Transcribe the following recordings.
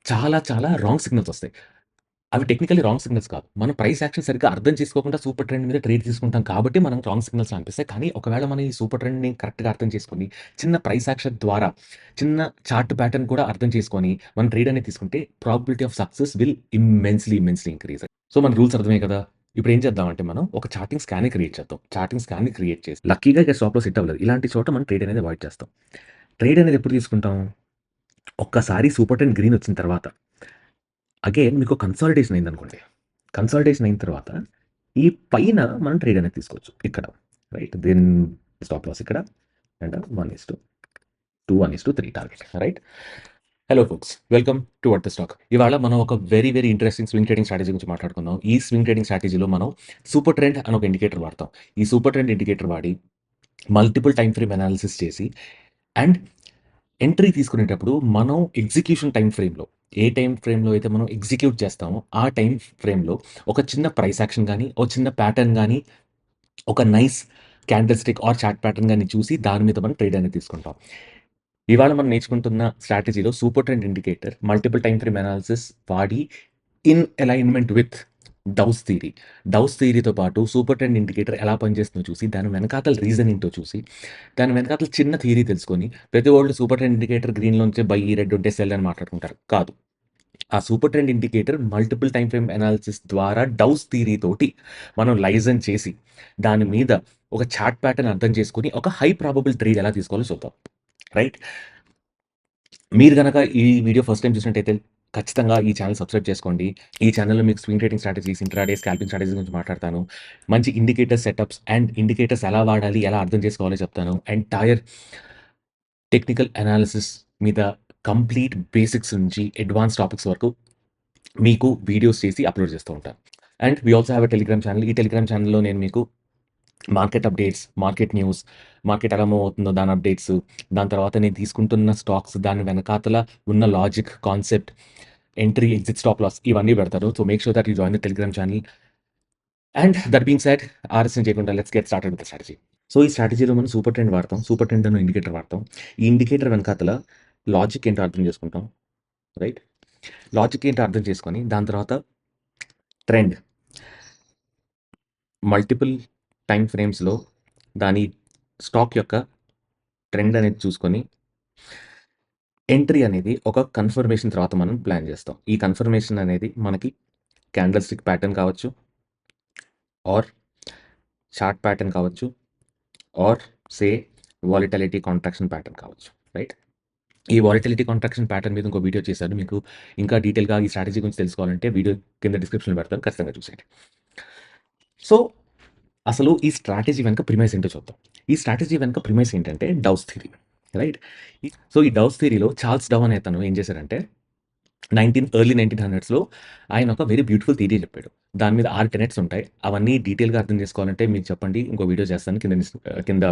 చాలా చాలా wrong signals వస్తాయి. అవి టెక్నికల్లీ రాంగ్ సిగ్నల్స్ కాదు. మనం ప్రైస్ యాక్షన్ సరిగ్గా అర్థం చేసుకోకుండా సూపర్ ట్రెండ్ మీద ట్రేడ్ తీసుకుంటాం కాబట్టి మనకు రాంగ్ సిగ్నల్స్ అనిపిస్తాయి. కానీ ఒకవేళ మనం ఈ సూపర్ ట్రెండ్‌ని కరెక్ట్‌గా అర్థం చేసుకొని, చిన్న ప్రైస్ యాక్షన్ ద్వారా, చిన్న చార్ట్ ప్యాటర్న్ కూడా అర్థం చేసుకొని, మనం ట్రేడ్ అనేది తీసుకుంటే probability of success will immensely increase. So, మన రూల్స్ అర్థమయ్యాయి కదా! ఇప్పుడు ఏం చేద్దామంటే మనం ఒక చార్టింగ్ స్కాన్‌ని క్రియేట్ చేద్దాం. చార్టింగ్ స్కాన్‌ని క్రియేట్ చేసి లక్కీగా ఇక స్టాప్ లాస్ హిట్ అవ్వలేదు. ఇలాంటి చోట మనం ట్రేడ్ అనేది అవాయిడ్ చేస్తాం. ట్రేడ్ అనేది ఎప్పుడు తీసుకుంటాం? ఒక్కసారి సూపర్ ట్రెండ్ గ్రీన్ వచ్చిన తర్వాత అగైన్ మీకు కన్సాలిడేషన్ అయిందనుకోండి. కన్సాలిడేషన్ అయిన తర్వాత ఈ పైన మనం ట్రేడ్ అనేది తీసుకోవచ్చు. ఇక్కడ రైట్. దెన్ స్టాప్ లాస్ ఇక్కడ and 1:2, 1:3 target right. Hello folks, welcome to what the stock. ఇవాళ మనం ఒక very interesting swing trading strategy గురించి మాట్లాడుకుందాం. ఈ స్వింగ్ ట్రేడింగ్ స్ట్రాటజీలో మనం సూపర్ ట్రెండ్ అని ఒక ఇండికేటర్ వాడతాం. ఈ సూపర్ ట్రెండ్ ఇండికేటర్ వాడి మల్టిపుల్ టైమ్ ఫ్రేమ్ అనాలిసిస్ చేసి అండ్ ఎంట్రీ తీసుకునేటప్పుడు మనం ఎగ్జిక్యూషన్ టైమ్ ఫ్రేమ్‌లో ఏ టైమ్ ఫ్రేమ్‌లో అయితే మనం ఎగ్జిక్యూట్ చేస్తామో, ఆ టైమ్ ఫ్రేమ్‌లో ఒక చిన్న ప్రైస్ యాక్షన్ గాని, ఒక చిన్న ప్యాటర్న్ గాని, ఒక nice candlestick or chart pattern గాని చూసి దాని మీద మనం ట్రేడ్ అనేది తీసుకుంటాం. ఇవాళ మనం నేర్చుకుంటున్న స్ట్రాటజీలో super trend indicator, multiple time frame analysis వాడి ఇన్ అలైన్‌మెంట్ విత్ డౌస్ థియరీ. డౌస్ థియరీతో పాటు సూపర్ ట్రెండ్ ఇండికేటర్ ఎలా పనిచేస్తుందో చూసి, దాని వెనకాతల రీజన్ ఏంటో చూసి, దాని వెనకాతల చిన్న థియరీ తెలుసుకొని, ప్రతి వోళ్ళు సూపర్ ట్రెండ్ ఇండికేటర్ గ్రీన్‌లోంచే బై, రెడ్ ఉంటే సెల్ అని మాట్లాడుకుంటారు. కాదు. ఆ super trend indicator multiple time frame analysis ద్వారా డౌస్ థియరీ తోటి మనం లైజన్ చేసి, దాని మీద ఒక చార్ట్ ప్యాటర్న్ అర్థం చేసుకొని, ఒక హై ప్రాబబుల్ ట్రేడ్ ఎలా తీసుకోవాలో చూద్దాం. రైట్. మీరు గనక ఈ వీడియో ఫస్ట్ టైమ్ చూసినట్టయితే ఖచ్చితంగా ఈ ఛానెల్ సబ్స్క్రైబ్ చేసుకోండి. ఈ ఛానెల్‌లో మీకు swing trading strategies, intraday scalping strategies గురించి మాట్లాడతాను. మంచి ఇండికేటర్ సెటప్స్ అండ్ ఇండికేటర్స్ ఎలా వాడాలి, ఎలా అర్థం చేసుకోవాలో చెప్తాను. ఎంటైర్ టెక్నికల్ అనాలిసిస్ మీద కంప్లీట్ బేసిక్స్ నుంచి అడ్వాన్స్ టాపిక్స్ వరకు మీకు వీడియోస్ చేసి అప్‌లోడ్ చేస్తూ ఉంటాను. And we also have a Telegram channel. ఈ టెలిగ్రామ్ ఛానెల్‌లో నేను మీకు market updates, market news, market ఎలా మూవ్ అవుతుందో దాని అప్డేట్స్, దాని తర్వాత నేను తీసుకుంటున్న స్టాక్స్, దాని వెనకాతల ఉన్న logic, concept, entry, exit, stop loss ఇవన్నీ పెడతాను. So, make sure that you join the Telegram channel. And that being said, ఆలస్యం చేయకుండా let's get started with the strategy. So, ఈ స్ట్రాటజీలో మనం సూపర్ ట్రెండ్ వాడతాం. సూపర్ ట్రెండ్ అనే ఇండికేటర్ వాడతాం. ఈ ఇండికేటర్ వెనకాతల లాజిక్ ఏంటో అర్థం చేసుకుంటాం. రైట్. లాజిక్ ఏంటో అర్థం చేసుకొని దాని తర్వాత ట్రెండ్ మల్టిపుల్ టైమ్ ఫ్రేమ్స్‌లో దాని స్టాక్ యొక్క ట్రెండ్ అనేది చూసుకొని ఎంట్రీ అనేది ఒక కన్ఫర్మేషన్ తర్వాత మనం ప్లాన్ చేస్తాం. ఈ కన్ఫర్మేషన్ అనేది మనకి క్యాండిల్ స్టిక్ ప్యాటర్న్ కావచ్చు, ఆర్ చార్ట్ ప్యాటర్న్ కావచ్చు, or say volatility contraction pattern కావచ్చు. రైట్. ఈ వాలటిలిటీ కాంట్రాక్షన్ ప్యాటర్న్ మీద ఇంకో వీడియో చేశాను. మీకు ఇంకా డీటెయిల్‌గా ఈ స్ట్రాటజీ గురించి తెలుసుకోవాలంటే వీడియో కింద డిస్క్రిప్షన్‌లో పెడతాను. ఖచ్చితంగా చూసేయండి. సో, అసలు ఈ స్ట్రాటజీ వెనక ప్రిమైస్ ఏంటో చూద్దాం. ఈ స్ట్రాటజీ వెనక ప్రిమైస్ ఏంటంటే డౌస్ థియరీ. రైట్. సో, ఈ డౌస్ థియరీలో చార్ల్స్ డౌ అనే అతను ఏం చేశారంటే ఎర్లీ 1900స్‌లో ఆయన ఒక వెరీ బ్యూటిఫుల్ థియరీ చెప్పాడు. దాని మీద 6 టెనెట్స్ ఉంటాయి. అవన్నీ డీటెయిల్‌గా అర్థం చేసుకోవాలంటే మీకు చెప్పండి. ఇంకో వీడియో చేస్తాను. కింద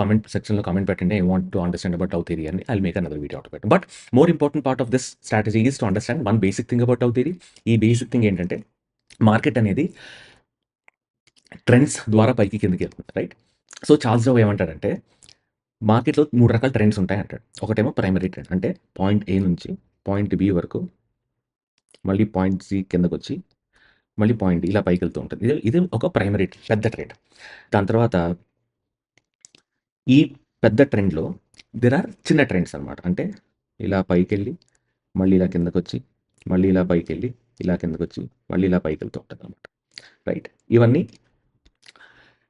కామెంట్ సెక్షన్‌లో కామెంట్ పెట్టండి. I want to understand about Dow theory అని. I will make another video out of it. But more important part of this strategy is to understand one basic thing about Dow theory. ఈ basic thing ఏంటంటే market అనేది trends ద్వారా పైకి కిందకి వెళ్తుంది. Right. So, Charles డౌ ఏమంటాడంటే మార్కెట్‌లో 3 రకాల ట్రెండ్స్ ఉంటాయి అంటాడు. ఒకటేమో ప్రైమరీ ట్రెండ్ అంటే పాయింట్ ఏ నుంచి పాయింట్ బి వరకు, మళ్ళీ పాయింట్ సి కిందకొచ్చి, మళ్ళీ పాయింట్ డి ఇలా పైకెళ్తూ ఉంటది. ఇది ఇది ఒక ప్రైమరీ పెద్ద ట్రెండ్. దాని తర్వాత ఈ పెద్ద ట్రెండ్‌లో దేర్ ఆర్ చిన్న ట్రెండ్స్ అనమాట. అంటే ఇలా పైకెళ్ళి, మళ్ళీ ఇలా కిందకొచ్చి, మళ్ళీ ఇలా పైకెళ్ళి, ఇలా కిందకొచ్చి, మళ్ళీ ఇలా పైకెళ్తూ ఉంటదనమాట. రైట్. ఇవన్నీ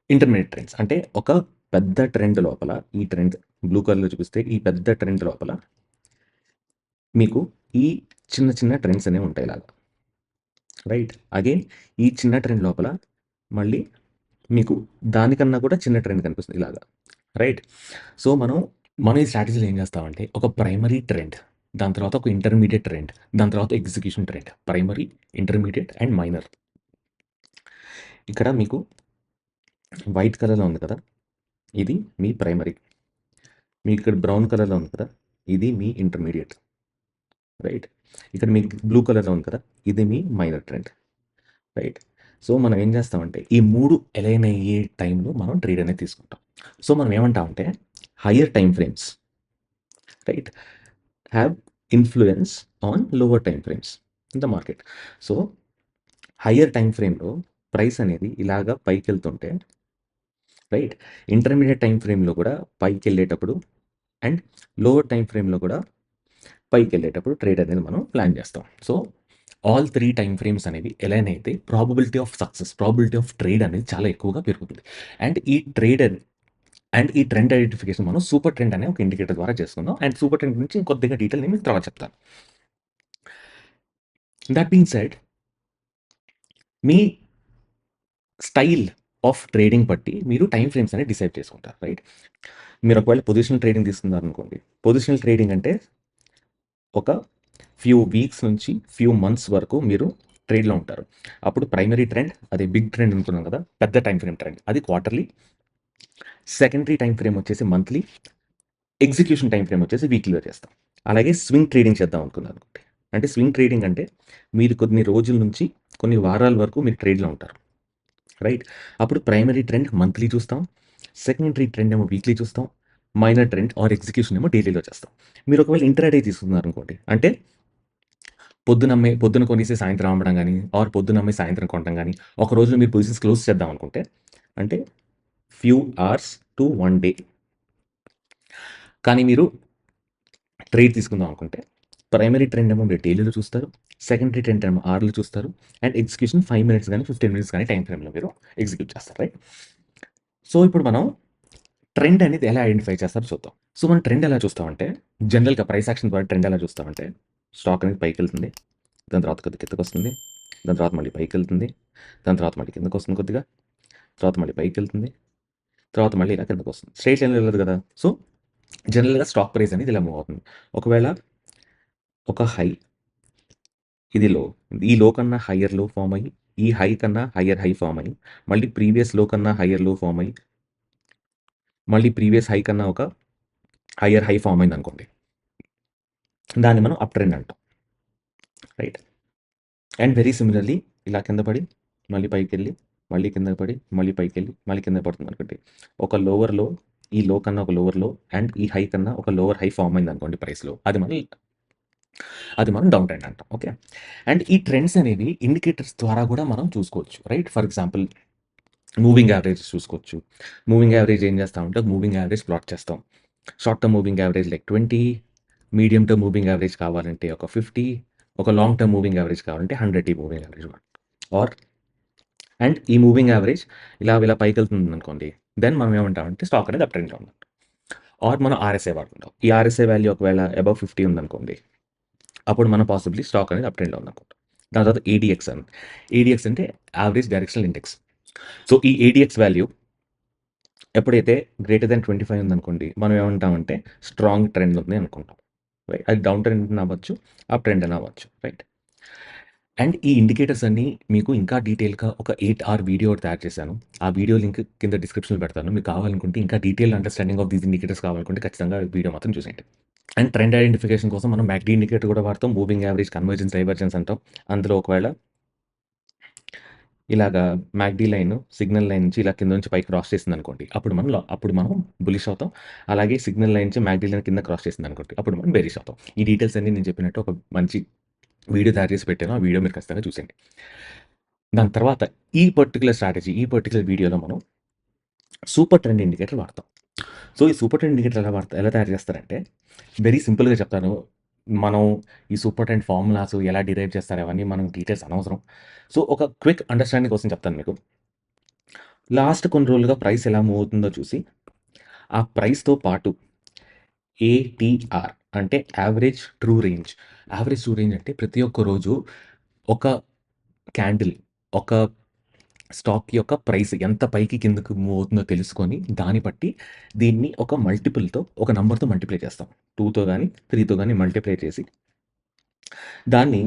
ఇంటర్మీడియేట్ ట్రెండ్స్. అంటే ఒక పెద్ద ట్రెండ్ లోపల ఈ ట్రెండ్ బ్లూ కలర్‌లో చూపిస్తే ఈ పెద్ద ట్రెండ్ లోపల మీకు ఈ చిన్న ట్రెండ్స్ అనేవి ఉంటాయి ఇలాగా. రైట్. అగైన్ ఈ చిన్న ట్రెండ్ లోపల మళ్ళీ మీకు దానికన్నా కూడా చిన్న ట్రెండ్ కనిపిస్తుంది ఇలాగా. రైట్. సో, మనం ఈ స్ట్రాటజీలో ఏం చేస్తామంటే ఒక ప్రైమరీ ట్రెండ్, దాని తర్వాత ఒక ఇంటర్మీడియేట్ ట్రెండ్, దాని తర్వాత execution trend. Primary, intermediate and minor. ఇక్కడ మీకు వైట్ కలర్‌లో ఉంది కదా! ఇది మీ ప్రైమరీ. మీకు ఇక్కడ బ్రౌన్ కలర్‌లో ఉంది కదా! ఇది మీ ఇంటర్మీడియేట్. రైట్. ఇక్కడ మీకు బ్లూ కలర్‌లో ఉంది కదా! ఇది మీ మైనర్ ట్రెండ్. రైట్. సో, మనం ఏం చేస్తామంటే ఈ 3 అలైన్ అయ్యే టైంలో మనం ట్రేడ్ అనేది తీసుకుంటాం. సో, మనం ఏమంటామంటే hire time frames right have influence on lower time frames in the market. So, higher time ఫ్రేమ్‌లో ప్రైస్ అనేది ఇలాగా పైకెళ్తుంటే రైట్. ఇంటర్మీడియేట్ టైమ్ ఫ్రేమ్‌లో కూడా పైకెళ్ళేటప్పుడు అండ్ లోవర్ టైమ్ ఫ్రేమ్‌లో కూడా పైకెళ్ళేటప్పుడు ట్రేడ్ అనేది మనం ప్లాన్ చేస్తాం. సో, ఆల్ 3 టైమ్ ఫ్రేమ్స్ అనేవి ఎలైన్ అయితే probability of success, probability of trade అనేది చాలా ఎక్కువగా పెరుగుతుంది. అండ్ ఈ ట్రెండ్ ఐడెంటిఫికేషన్ మనం సూపర్ ట్రెండ్ అనే ఒక ఇండికేటర్ ద్వారా చేసుకుందాం. అండ్ సూపర్ ట్రెండ్ గురించి ఇంకొద్దిగా డీటెయిల్ నేను మీకు తర్వాత చెప్తాను. That being said, me style of trading బట్టి మీరు టైమ్ ఫ్రేమ్స్ అనేది డిసైడ్ చేసుకుంటారు. రైట్. మీరు ఒకవేళ పొజిషనల్ ట్రేడింగ్ తీసుకున్నారనుకోండి. పొజిషనల్ ట్రేడింగ్ అంటే ఒక ఫ్యూ వీక్స్ నుంచి ఫ్యూ మంత్స్ వరకు మీరు ట్రేడ్‌లో ఉంటారు. అప్పుడు ప్రైమరీ ట్రెండ్ అది బిగ్ ట్రెండ్ అనుకున్నాం కదా! పెద్ద టైమ్ ఫ్రేమ్ ట్రెండ్ అది క్వార్టర్లీ. సెకండరీ టైమ్ ఫ్రేమ్ వచ్చేసి మంత్లీ. ఎగ్జిక్యూషన్ టైమ్ ఫ్రేమ్ వచ్చేసి వీక్లీలో చేస్తాం. అలాగే స్వింగ్ ట్రేడింగ్ చేద్దాం అనుకున్నారనుకోండి. అంటే స్వింగ్ ట్రేడింగ్ అంటే మీరు కొన్ని రోజుల నుంచి కొన్ని వారాల వరకు మీరు ట్రేడ్‌లో ఉంటారు. రైట్. అప్పుడు ప్రైమరీ ట్రెండ్ మంత్లీ చూస్తాం. సెకండరీ ట్రెండ్ ఏమో వీక్లీ చూస్తాం. మైనర్ ట్రెండ్ ఆర్ ఎగ్జిక్యూషన్ ఏమో డైలీలో చేస్తాం. మీరు ఒకవేళ ఇంట్రాడే తీసుకున్నారనుకోండి. అంటే పొద్దున కొనేసి సాయంత్రం అమ్మడం గాని, ఆర్ పొద్దున అమ్మి సాయంత్రం కొనడం గాని, ఒక రోజులో మీరు పొజిషన్స్ క్లోజ్ చేద్దాం అనుకుంటే, అంటే ఫ్యూ అవర్స్ టు 1 డే. కానీ మీరు ట్రేడ్ తీసుకుందాం అనుకుంటే, ప్రైమరీ ట్రెండ్ ఏమో మీరు డైలీలో చూస్తారు. సెకండరీ ట్రెండ్ ఏమో అవర్‌లో చూస్తారు. అండ్ ఎగ్జిక్యూషన్ 5 మినిట్స్ గాని, 15 మినిట్స్ గాని టైమ్ ఫ్రేమ్‌లో మీరు ఎగ్జిక్యూట్ చేస్తారు. రైట్. సో, ఇప్పుడు మనం ట్రెండ్ అనేది ఎలా ఐడెంటిఫై చేస్తారో చూద్దాం. సో, మనం ట్రెండ్ ఎలా చూస్తామంటే, జనరల్‌గా ప్రైస్ యాక్షన్ ద్వారా ట్రెండ్ ఎలా చూస్తామంటే, స్టాక్ అనేది పైకెళ్తుంది. దాని తర్వాత కొద్దిగా కిందకొస్తుంది. దాని తర్వాత మళ్ళీ పైకెళ్తుంది. దాని తర్వాత మళ్ళీ కిందకొస్తుంది కొద్దిగా. తర్వాత మళ్ళీ పైకెళ్తుంది. తర్వాత మళ్ళీ ఇలా కిందకొస్తుంది. స్ట్రెయిట్ లైన్‌లో వెళ్ళదు కదా! సో, జనరల్‌గా స్టాక్ ప్రైస్ అనేది ఇలా మూవ్ అవుతుంది. ఒకవేళ ఒక హై, ఇది లో. ఈ లో కన్నా హైయర్ లో ఫార్మ్ అయ్యి, ఈ హై కన్నా హైయర్ హై ఫార్మ్ అయ్యి, మళ్ళీ ప్రీవియస్ లో కన్నా హైయర్ లో ఫార్మ్ అయ్యి, మళ్ళీ ప్రీవియస్ హై కన్నా ఒక హైయర్ హై ఫార్మ్ అయిందనుకోండి. దాన్ని మనం అప్ ట్రెండ్ అంటాం. రైట్. అండ్ వెరీ సిమిలర్‌లీ ఇలా కింద పడి, మళ్ళీ పైకెళ్ళి, మళ్ళీ కిందకి పడి, మళ్ళీ పైకెళ్ళి, మళ్ళీ కింద పడుతుందనుకోండి. ఒక లోవర్ లో, ఈ లో కన్నా ఒక లోవర్ లో అండ్ ఈ హై కన్నా ఒక లోవర్ హై ఫార్మ్ అయిందనుకోండి ప్రైస్‌లో. అది మనం డౌన్ ట్రెండ్ అంటాం. ఓకే. అండ్ ఈ ట్రెండ్స్ అనేవి ఇండికేటర్స్ ద్వారా కూడా మనం చూసుకోవచ్చు. Right. For example moving averages చూసుకోవచ్చు. మూవింగ్ యావరేజ్ ఏం చేస్తామంటే మూవింగ్ యావరేజ్ ప్లాట్ చేస్తాం. Short term moving average like 20, medium term moving average కావాలంటే ఒక 50, ఒక లాంగ్ టర్మ్ మూవింగ్ యావరేజ్ కావాలంటే 100 మూవింగ్ యావరేజ్ ఆర్ అండ్ ఈ మూవింగ్ యావరేజ్ ఇలా పైకెళ్తుందనుకోండి. దెన్ మనం ఏమంటామంటే స్టాక్ అనేది అప్ ట్రెండ్‌లో ఉంది. ఆర్ మనం ఆర్ఎస్ఐ వాడుకుంటాం. ఈ ఆర్ఎస్ఐ వాల్యూ ఒకవేళ అబోవ్ 50 ఉందనుకోండి. అప్పుడు మనం పాసిబ్లీ స్టాక్ అనేది అప్ ట్రెండ్‌లో ఉందనుకుంటాం. దాని తర్వాత ఏడీఎక్స్ అని. ఏడీఎక్స్ అంటే యావరేజ్ డైరెక్షనల్ ఇండెక్స్. సో, ఈ ఏడీఎక్స్ వాల్యూ ఎప్పుడైతే గ్రేటర్ దాన్ 25 ఉందనుకోండి, మనం ఏమంటామంటే స్ట్రాంగ్ ట్రెండ్ ఉంది అనుకుంటాం. రైట్. అది డౌన్ ట్రెండ్ అయినా అవ్వచ్చు, అప్ ట్రెండ్ అయినా అవ్వచ్చు. రైట్. అండ్ ఈ ఇండికేటర్స్ అన్నీ మీకు ఇంకా డీటెయిల్‌గా ఒక 8 అవర్ వీడియో ఒకటి తయారు చేశాను. ఆ వీడియో లింక్ కింద డిస్క్రిప్షన్‌లో పెడతాను. మీకు కావాలనుకుంటే ఇంకా detailed understanding of these indicators కావాలనుకుంటే ఖచ్చితంగా వీడియో మాత్రం చూసేయండి. అండ్ ట్రెండ్ ఐడెంటిఫికేషన్ కోసం మనం MACD ఇండికేటర్ కూడా వాడతాం. మూవింగ్ యావరేజ్, కన్వర్జెన్స్, డైవర్జెన్స్ అంటాం. అందులో ఒకవేళ ఇలాగా మ్యాక్‌డీ లైన్, సిగ్నల్ లైన్ నుంచి ఇలా కింద నుంచి పైకి క్రాస్ చేసిందనుకోండి. అప్పుడు మనం బులిష్ అవుతాం. అలాగే సిగ్నల్ లైన్ నుంచి మ్యాక్‌డీ లైన్ కింద క్రాస్ చేసిందనుకోండి. అప్పుడు మనం బేరిష్ అవుతాం. ఈ డీటెయిల్స్ అన్నీ నేను చెప్పినట్టు ఒక మంచి వీడియో తయారు చేసి పెట్టాను. ఆ వీడియో మీరు ఖచ్చితంగా చూసేయండి. దాని తర్వాత ఈ పర్టిక్యులర్ వీడియోలో మనం సూపర్ ట్రెండ్ ఇండికేటర్ వాడతాం. సో, ఈ సూపర్ ట్రెండ్ ఇండికేటర్ ఎలా తయారు చేస్తారంటే, వెరీ సింపుల్‌గా చెప్తాను. మనం ఈ సూపర్ ట్రెండ్ ఫార్ములాస్ ఎలా డిరైవ్ చేస్తారు అవన్నీ మనకు డీటెయిల్స్ అనవసరం. సో, ఒక క్విక్ అండర్‌స్టాండింగ్ కోసం చెప్తాను మీకు. లాస్ట్ కొన్ని రోజులుగా ప్రైస్ ఎలా మూవ్ అవుతుందో చూసి, ఆ ప్రైస్‌తో పాటు ఏటీఆర్ అంటే average true range. Average true range అంటే ప్రతి ఒక్క రోజు ఒక క్యాండిల్, ఒక స్టాక్ యొక్క ప్రైస్ ఎంత పైకి కిందకి మూవ్ అవుతుందో తెలుసుకొని, దాన్ని బట్టి దీన్ని ఒక మల్టిపుల్‌తో ఒక నంబర్‌తో మల్టిప్లై చేస్తాం. 2తో గాని, 3తో గాని మల్టిప్లై చేసి, దాన్ని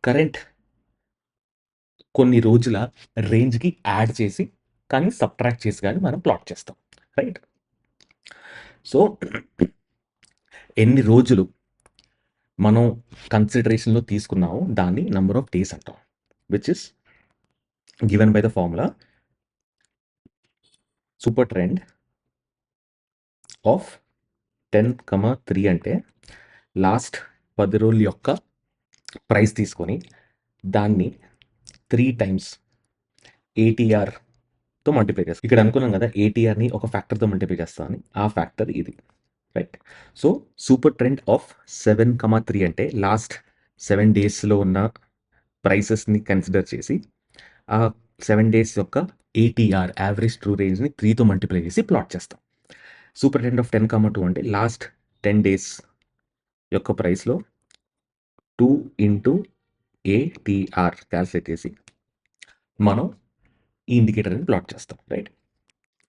కరెంట్ కొన్ని రోజుల రేంజ్‌కి యాడ్ చేసి, కానీ సబ్‌ట్రాక్ట్ చేసి గాని మనం ప్లాట్ చేస్తాం. రైట్. సో, ఎన్ని రోజులు మనం కన్సిడరేషన్‌లో తీసుకున్నామో దాన్ని నంబర్ ఆఫ్ డేస్ అంటాం. Which is given by the formula super trend of 10, 3 అంటే లాస్ట్ 10 రోజుల యొక్క ప్రైస్ తీసుకొని దాన్ని 3 టైమ్స్ ఏటీఆర్‌తో మల్టిప్లై చేస్తాం. ఇక్కడ అనుకున్నాం కదా! ఏటీఆర్‌ని ఒక ఫ్యాక్టర్‌తో మల్టిప్లై చేస్తామని. ఆ ఫ్యాక్టర్ ఇది. Right. So, super trend of 7,3 అంటే లాస్ట్ 7 డేస్‌లో ఉన్న ప్రైసెస్‌ని కన్సిడర్ చేసి, ఆ 7 డేస్ యొక్క ఏటీఆర్ యావరేజ్ ట్రూ రేంజ్‌ని 3తో మల్టిప్లై చేసి ప్లాట్ చేస్తాం. సూపర్ ట్రెండ్ ఆఫ్ 10,2 అంటే లాస్ట్ 10 డేస్ యొక్క ప్రైస్‌లో 2 ఇంటూ ఏటీఆర్ కాలిక్యులేట్ చేసి మనం ఈ ఇండికేటర్‌ని ప్లాట్ చేస్తాం. రైట్.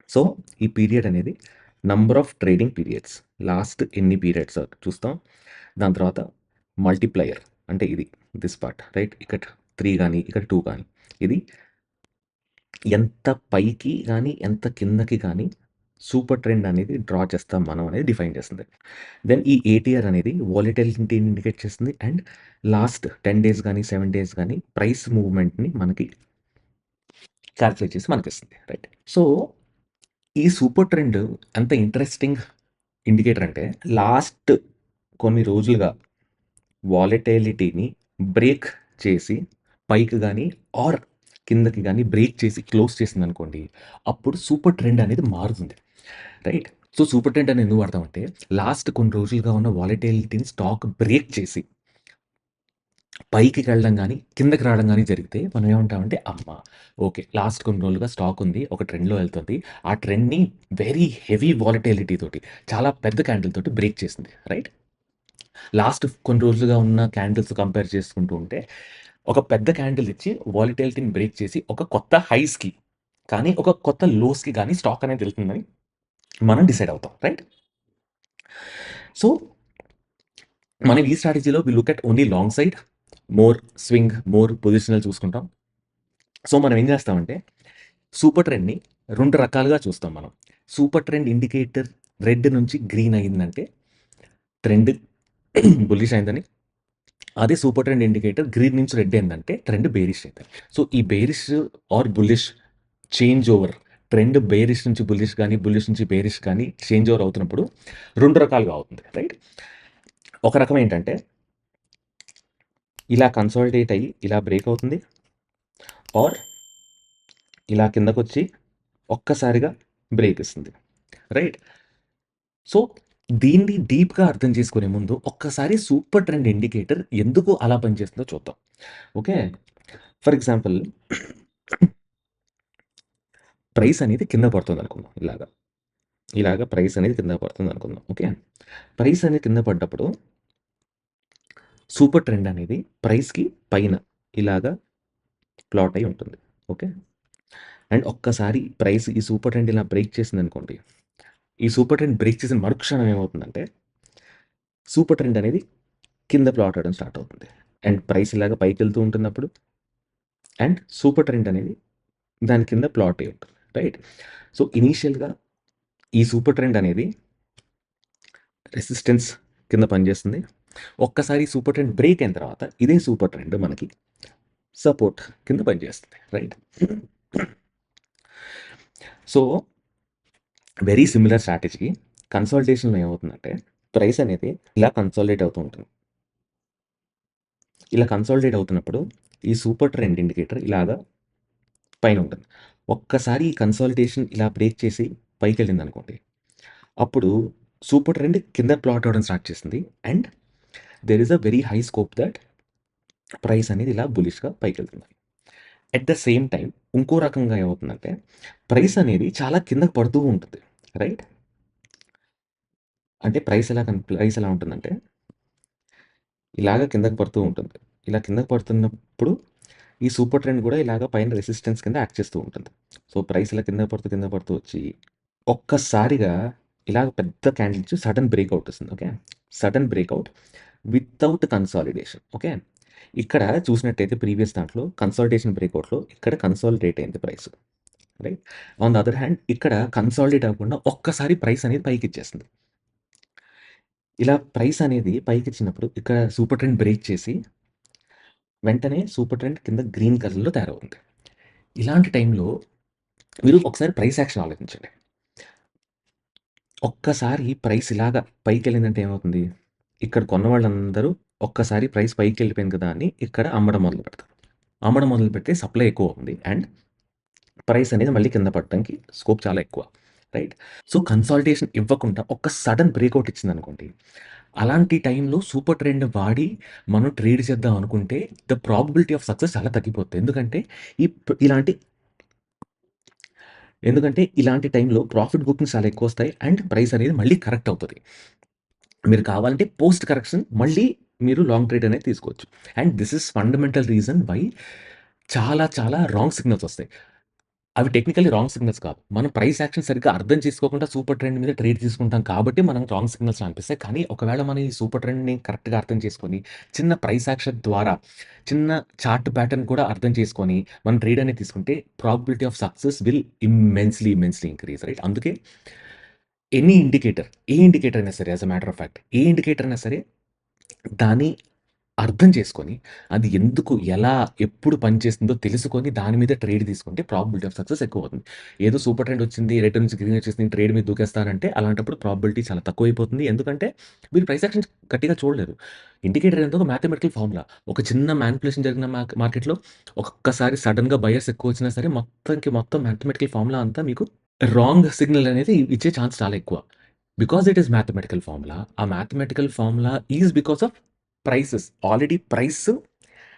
సో, ఈ పీరియడ్ అనేది number of trading periods. Last ఎన్ని పీరియడ్స్ చూస్తాం. దాని తర్వాత మల్టిప్లయర్ అంటే ఇది దిస్ పార్ట్ రైట్. ఇక్కడ 3 గానీ, ఇక్కడ 2 గానీ, ఇది ఎంత పైకి గానీ, ఎంత కిందకి గానీ సూపర్ ట్రెండ్ అనేది డ్రా చేస్తాం మనం అనేది డిఫైన్ చేస్తుంది. దెన్ ఈ ఏటీఆర్ అనేది వాలటిలిటీని ఇండికేట్ చేస్తుంది. అండ్ లాస్ట్ 10 డేస్ గానీ, 7 డేస్ గానీ ప్రైస్ మూవ్‌మెంట్‌ని మనకి కాలిక్యులేట్ చేసి మనకిస్తుంది. రైట్. సో, ఈ సూపర్ ట్రెండ్ ఎంత ఇంట్రెస్టింగ్ ఇండికేటర్ అంటే లాస్ట్ కొన్ని రోజులుగా వాలటిలిటీని బ్రేక్ చేసి పైకి గానీ ఆర్ కిందకి గానీ బ్రేక్ చేసి క్లోజ్ చేసిందనుకోండి, అప్పుడు సూపర్ ట్రెండ్ అనేది మారుతుంది. రైట్. సో, సూపర్ ట్రెండ్ అని ఎందుకు వాడతామంటే లాస్ట్ కొన్ని రోజులుగా ఉన్న వాలటిలిటీని స్టాక్ బ్రేక్ చేసి పైకి వెళ్ళడం గానీ, కిందకి రావడం గానీ జరిగితే మనం ఏమంటామంటే, అమ్మ! ఓకే. లాస్ట్ కొన్ని రోజులుగా స్టాక్ ఉంది. ఒక ట్రెండ్‌లో వెళ్తుంది. ఆ ట్రెండ్‌ని వెరీ హెవీ వాలటిలిటీ తోటి చాలా పెద్ద క్యాండిల్ తోటి బ్రేక్ చేసింది. రైట్. లాస్ట్ కొన్ని రోజులుగా ఉన్న క్యాండిల్స్ కంపేర్ చేసుకుంటూ ఉంటే, ఒక పెద్ద క్యాండిల్ ఇచ్చి వాలటిలిటీని బ్రేక్ చేసి ఒక కొత్త హైస్‌కి కానీ, ఒక కొత్త లోస్‌కి గానీ స్టాక్ అనేది వెళ్తుందని మనం డిసైడ్ అవుతాం. రైట్. సో, మనం ఈ స్ట్రాటజీలో we look at only long side, more swing, more positional చూసుకుంటాం. సో, మనం ఏం చేస్తామంటే సూపర్ ట్రెండ్‌ని 2 రకాలుగా చూస్తాం మనం. సూపర్ ట్రెండ్ ఇండికేటర్ రెడ్ నుంచి గ్రీన్ అయిందంటే ట్రెండ్ బుల్లిష్ అయిందని. అదే సూపర్ ట్రెండ్ ఇండికేటర్ గ్రీన్ నుంచి రెడ్ అయిందంటే ట్రెండ్ బేరిష్ అయిందని. సో, ఈ bearish or bullish change over trend bearish నుంచి బుల్లిష్ గానీ, బుల్లిష్ నుంచి బేరిష్ కానీ చేంజ్ ఓవర్ అవుతున్నప్పుడు 2 రకాలుగా అవుతుంది. రైట్. ఒక రకం ఏంటంటే ఇలా కన్సాలిడేట్ అయ్యి ఇలా బ్రేక్ అవుతుంది. ఆర్ ఇలా కిందకొచ్చి ఒక్కసారిగా బ్రేక్ ఇస్తుంది. రైట్. సో, దీన్ని డీప్‌గా అర్థం చేసుకునే ముందు ఒక్కసారి సూపర్ ట్రెండ్ ఇండికేటర్ ఎందుకు అలా పనిచేస్తుందో చూద్దాం. ఓకే. ఫర్ ఎగ్జాంపుల్ ప్రైస్ అనేది కింద పడుతుందనుకుందాం ఇలాగ. ఇలాగ ప్రైస్ అనేది కింద పడుతుందనుకుందాం. ఓకే. ప్రైస్ అనేది కింద పడ్డప్పుడు సూపర్ ట్రెండ్ అనేది ప్రైస్‌కి పైన ఇలాగా ప్లాట్ అయ్యి ఉంటుంది. ఓకే. అండ్ ఒక్కసారి ప్రైస్ ఈ సూపర్ ట్రెండ్ ఇలా బ్రేక్ చేసిందనుకోండి. ఈ సూపర్ ట్రెండ్ బ్రేక్ చేసిన మరుక్షణం ఏమవుతుందంటే సూపర్ ట్రెండ్ అనేది కింద ప్లాట్ అవ్వడం స్టార్ట్ అవుతుంది. అండ్ ప్రైస్ ఇలాగ పైకెళ్తూ ఉంటున్నప్పుడు అండ్ సూపర్ ట్రెండ్ అనేది దాని కింద ప్లాట్ అయ్యి ఉంటుంది. రైట్. సో, ఇనీషియల్‌గా ఈ సూపర్ ట్రెండ్ అనేది రెసిస్టెన్స్ కింద పనిచేస్తుంది. ఒక్కసారి సూపర్ ట్రెండ్ బ్రేక్ అయిన తర్వాత ఇదే సూపర్ ట్రెండ్ మనకి సపోర్ట్ కింద పనిచేస్తుంది. Right. So, very similar strategy కన్సాలిడేషన్‌లో ఏమవుతుందంటే ప్రైస్ అనేది ఇలా కన్సాలిడేట్ అవుతూ ఉంటుంది. ఇలా కన్సాలిడేట్ అవుతున్నప్పుడు ఈ సూపర్ ట్రెండ్ ఇండికేటర్ ఇలాగా పైన ఉంటుంది. ఒక్కసారి ఈ కన్సాలిడేషన్ ఇలా బ్రేక్ చేసి పైకెళ్ళిందనుకోండి. అప్పుడు సూపర్ ట్రెండ్ కింద ప్లాట్ అవ్వడం స్టార్ట్ చేసింది. And there is a very high scope that price అనేది ఇలా బులిష్‌గా పైకెళ్తుంది. ఎట్ ద సేమ్ టైమ్ ఇంకో రకంగా ఏమవుతుందంటే ప్రైస్ అనేది చాలా కిందకి పడుతూ ఉంటుంది. రైట్. అంటే ప్రైస్ ఎలా ఉంటుందంటే ఇలాగ కిందకి పడుతూ ఉంటుంది. ఇలా కిందకి పడుతున్నప్పుడు ఈ సూపర్ ట్రెండ్ కూడా ఇలాగ పైన రెసిస్టెన్స్ కింద యాక్ట్ చేస్తూ ఉంటుంది. సో, ప్రైస్ ఇలా కింద పడుతూ వచ్చి ఒక్కసారిగా ఇలాగ పెద్ద క్యాండిల్ ఇచ్చి సడెన్ బ్రేక్‌ఔట్ వస్తుంది. Okay. Sudden breakout without consolidation. Okay. ఇక్కడ చూసినట్టయితే ప్రీవియస్ దాంట్లో కన్సాలిడేషన్ బ్రేక్‌ఔట్‌లో ఇక్కడ కన్సాలిడేట్ అయింది price. Right. On the other hand ఇక్కడ కన్సాలిడేట్ అవ్వకుండా ఒక్కసారి ప్రైస్ అనేది పైకిచ్చేస్తుంది. ఇలా ప్రైస్ అనేది పైకిచ్చినప్పుడు ఇక్కడ సూపర్ ట్రెండ్ బ్రేక్ చేసి వెంటనే సూపర్ ట్రెండ్ కింద గ్రీన్ కలర్‌లో తయారవుతుంది. ఇలాంటి టైంలో మీరు ఒకసారి ప్రైస్ యాక్షన్ ఆలోచించండి. ఒక్కసారి ప్రైస్ ఇలాగా పైకెళ్ళిందంటే ఏమవుతుంది? ఇక్కడ కొన్న వాళ్ళందరూ ఒక్కసారి ప్రైస్ పైకెళ్ళిపోయింది కదా అని ఇక్కడ అమ్మడం మొదలుపెడతారు. అమ్మడం మొదలుపెడితే సప్లై ఎక్కువ ఉంది. అండ్ ప్రైస్ అనేది మళ్ళీ కింద పడటానికి స్కోప్ చాలా ఎక్కువ. రైట్? సో, కన్సాలిడేషన్ ఇవ్వకుండా ఒక సడెన్ బ్రేకౌట్ ఇచ్చిందనుకోండి. అలాంటి టైంలో సూపర్ ట్రెండ్ వాడి మనం ట్రేడ్ చేద్దాం అనుకుంటే ద ప్రాబబిలిటీ ఆఫ్ సక్సెస్ చాలా తగ్గిపోద్ది. ఈ ప్ ఇలాంటి ఇలాంటి టైంలో ప్రాఫిట్ బుకింగ్స్ చాలా ఎక్కువొస్తాయి. అండ్ ప్రైస్ అనేది మళ్ళీ కరెక్ట్ అవుతది. మీరు కావాలంటే పోస్ట్ కరెక్షన్ మళ్ళీ మీరు లాంగ్ ట్రేడ్ అనేది తీసుకోవచ్చు. And this is fundamental reason why చాలా చాలా రాంగ్ సిగ్నల్స్ వస్తాయి. అవి టెక్నికల్లీ రాంగ్ సిగ్నల్స్ కాదు. మనం ప్రైస్ యాక్షన్ సరిగ్గా అర్థం చేసుకోకుండా సూపర్ ట్రెండ్ మీద ట్రేడ్ తీసుకుంటాం కాబట్టి మనం రాంగ్ సిగ్నల్స్ అనిపిస్తాయి. కానీ ఒకవేళ మనం ఈ సూపర్ ట్రెండ్‌ని కరెక్ట్‌గా అర్థం చేసుకొని, చిన్న ప్రైస్ యాక్షన్ ద్వారా, చిన్న చార్ట్ ప్యాటర్న్ కూడా అర్థం చేసుకొని, మనం ట్రేడ్ అనేది తీసుకుంటే probability of success will immensely increase right. అందుకే ఎనీ ఇండికేటర్, ఏ ఇండికేటర్ అయినా సరే as a matter of fact ఏ ఇండికేటర్ అయినా సరే దాన్ని అర్థం చేసుకొని, అది ఎందుకు, ఎలా, ఎప్పుడు పనిచేస్తుందో తెలుసుకొని దాని మీద ట్రేడ్ తీసుకుంటే ప్రాబబిలిటీ ఆఫ్ సక్సెస్ ఎక్కువవుతుంది. ఏదో సూపర్ ట్రెండ్ వచ్చింది, రిటర్న్ నుంచి గ్రీన్ వచ్చేసింది, ట్రేడ్ మీద దూకేస్తానంటే అలాంటప్పుడు ప్రాబబిలిటీ చాలా తక్కువైపోతుంది. ఎందుకంటే మీరు ప్రైస్ యాక్షన్ గట్టిగా చూడలేరు. ఇండికేటర్ అనేది ఒక మ్యాథమెటికల్ ఫార్ములా. ఒక చిన్న మానిప్యులేషన్ జరిగిన మార్కెట్‌లో ఒక్కసారి సడెన్‌గా బయర్స్ ఎక్కువొచ్చినా సరే మొత్తం మ్యాథమెటికల్ ఫార్ములా అంతా మీకు రాంగ్ సిగ్నల్ అనేది ఇచ్చే ఛాన్స్ చాలా ఎక్కువ. Because it is mathematical formula. ఆ mathematical formula is because of prices. Already price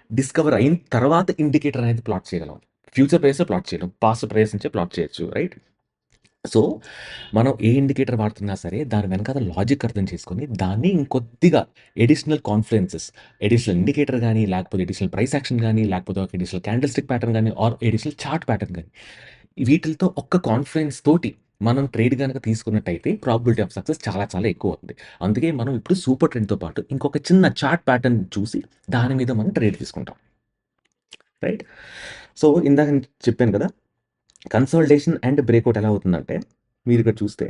discover అయిన తర్వాత ఇండికేటర్ అనేది ప్లాట్ చేయగలం. ఫ్యూచర్ ప్రైసే ప్లాట్ చేయలేం. పాస్ట్ ప్రైస్ నుంచే ప్లాట్ చేయొచ్చు. రైట్? సో, మనం ఏ ఇండికేటర్ వాడుతున్నా సరే దాని వెనకాల లాజిక్ అర్థం చేసుకొని, దాన్ని ఇంకొద్దిగా అడిషనల్ కాన్ఫిడెన్సెస్, అడిషనల్ ఇండికేటర్ గాని, లేకపోతే అడిషనల్ ప్రైస్ యాక్షన్ గాని, లేకపోతే ఒక అడిషనల్ క్యాండిల్ స్టిక్ ప్యాటర్న్ గాని, ఆర్ అడిషనల్ చార్ట్ ప్యాటర్న్ గాని, వీటిలతో ఒక్క కాన్ఫిడెన్స్ తోటి మనం ట్రేడ్ గనక తీసుకున్నట్టయితే ప్రాబబిలిటీ ఆఫ్ సక్సెస్ చాలా చాలా ఎక్కువవుతుంది. అందుకే మనం ఇప్పుడు సూపర్ ట్రెండ్‌తో పాటు ఇంకొక చిన్న చార్ట్ ప్యాటర్న్ చూసి దాని మీద మనం ట్రేడ్ తీసుకుంటాం. రైట్? సో, ఇందాక నేను చెప్పాను కదా! కన్సాలిడేషన్ అండ్ బ్రేకౌట్ ఎలా అవుతుందంటే, మీరిక్కడ చూస్తే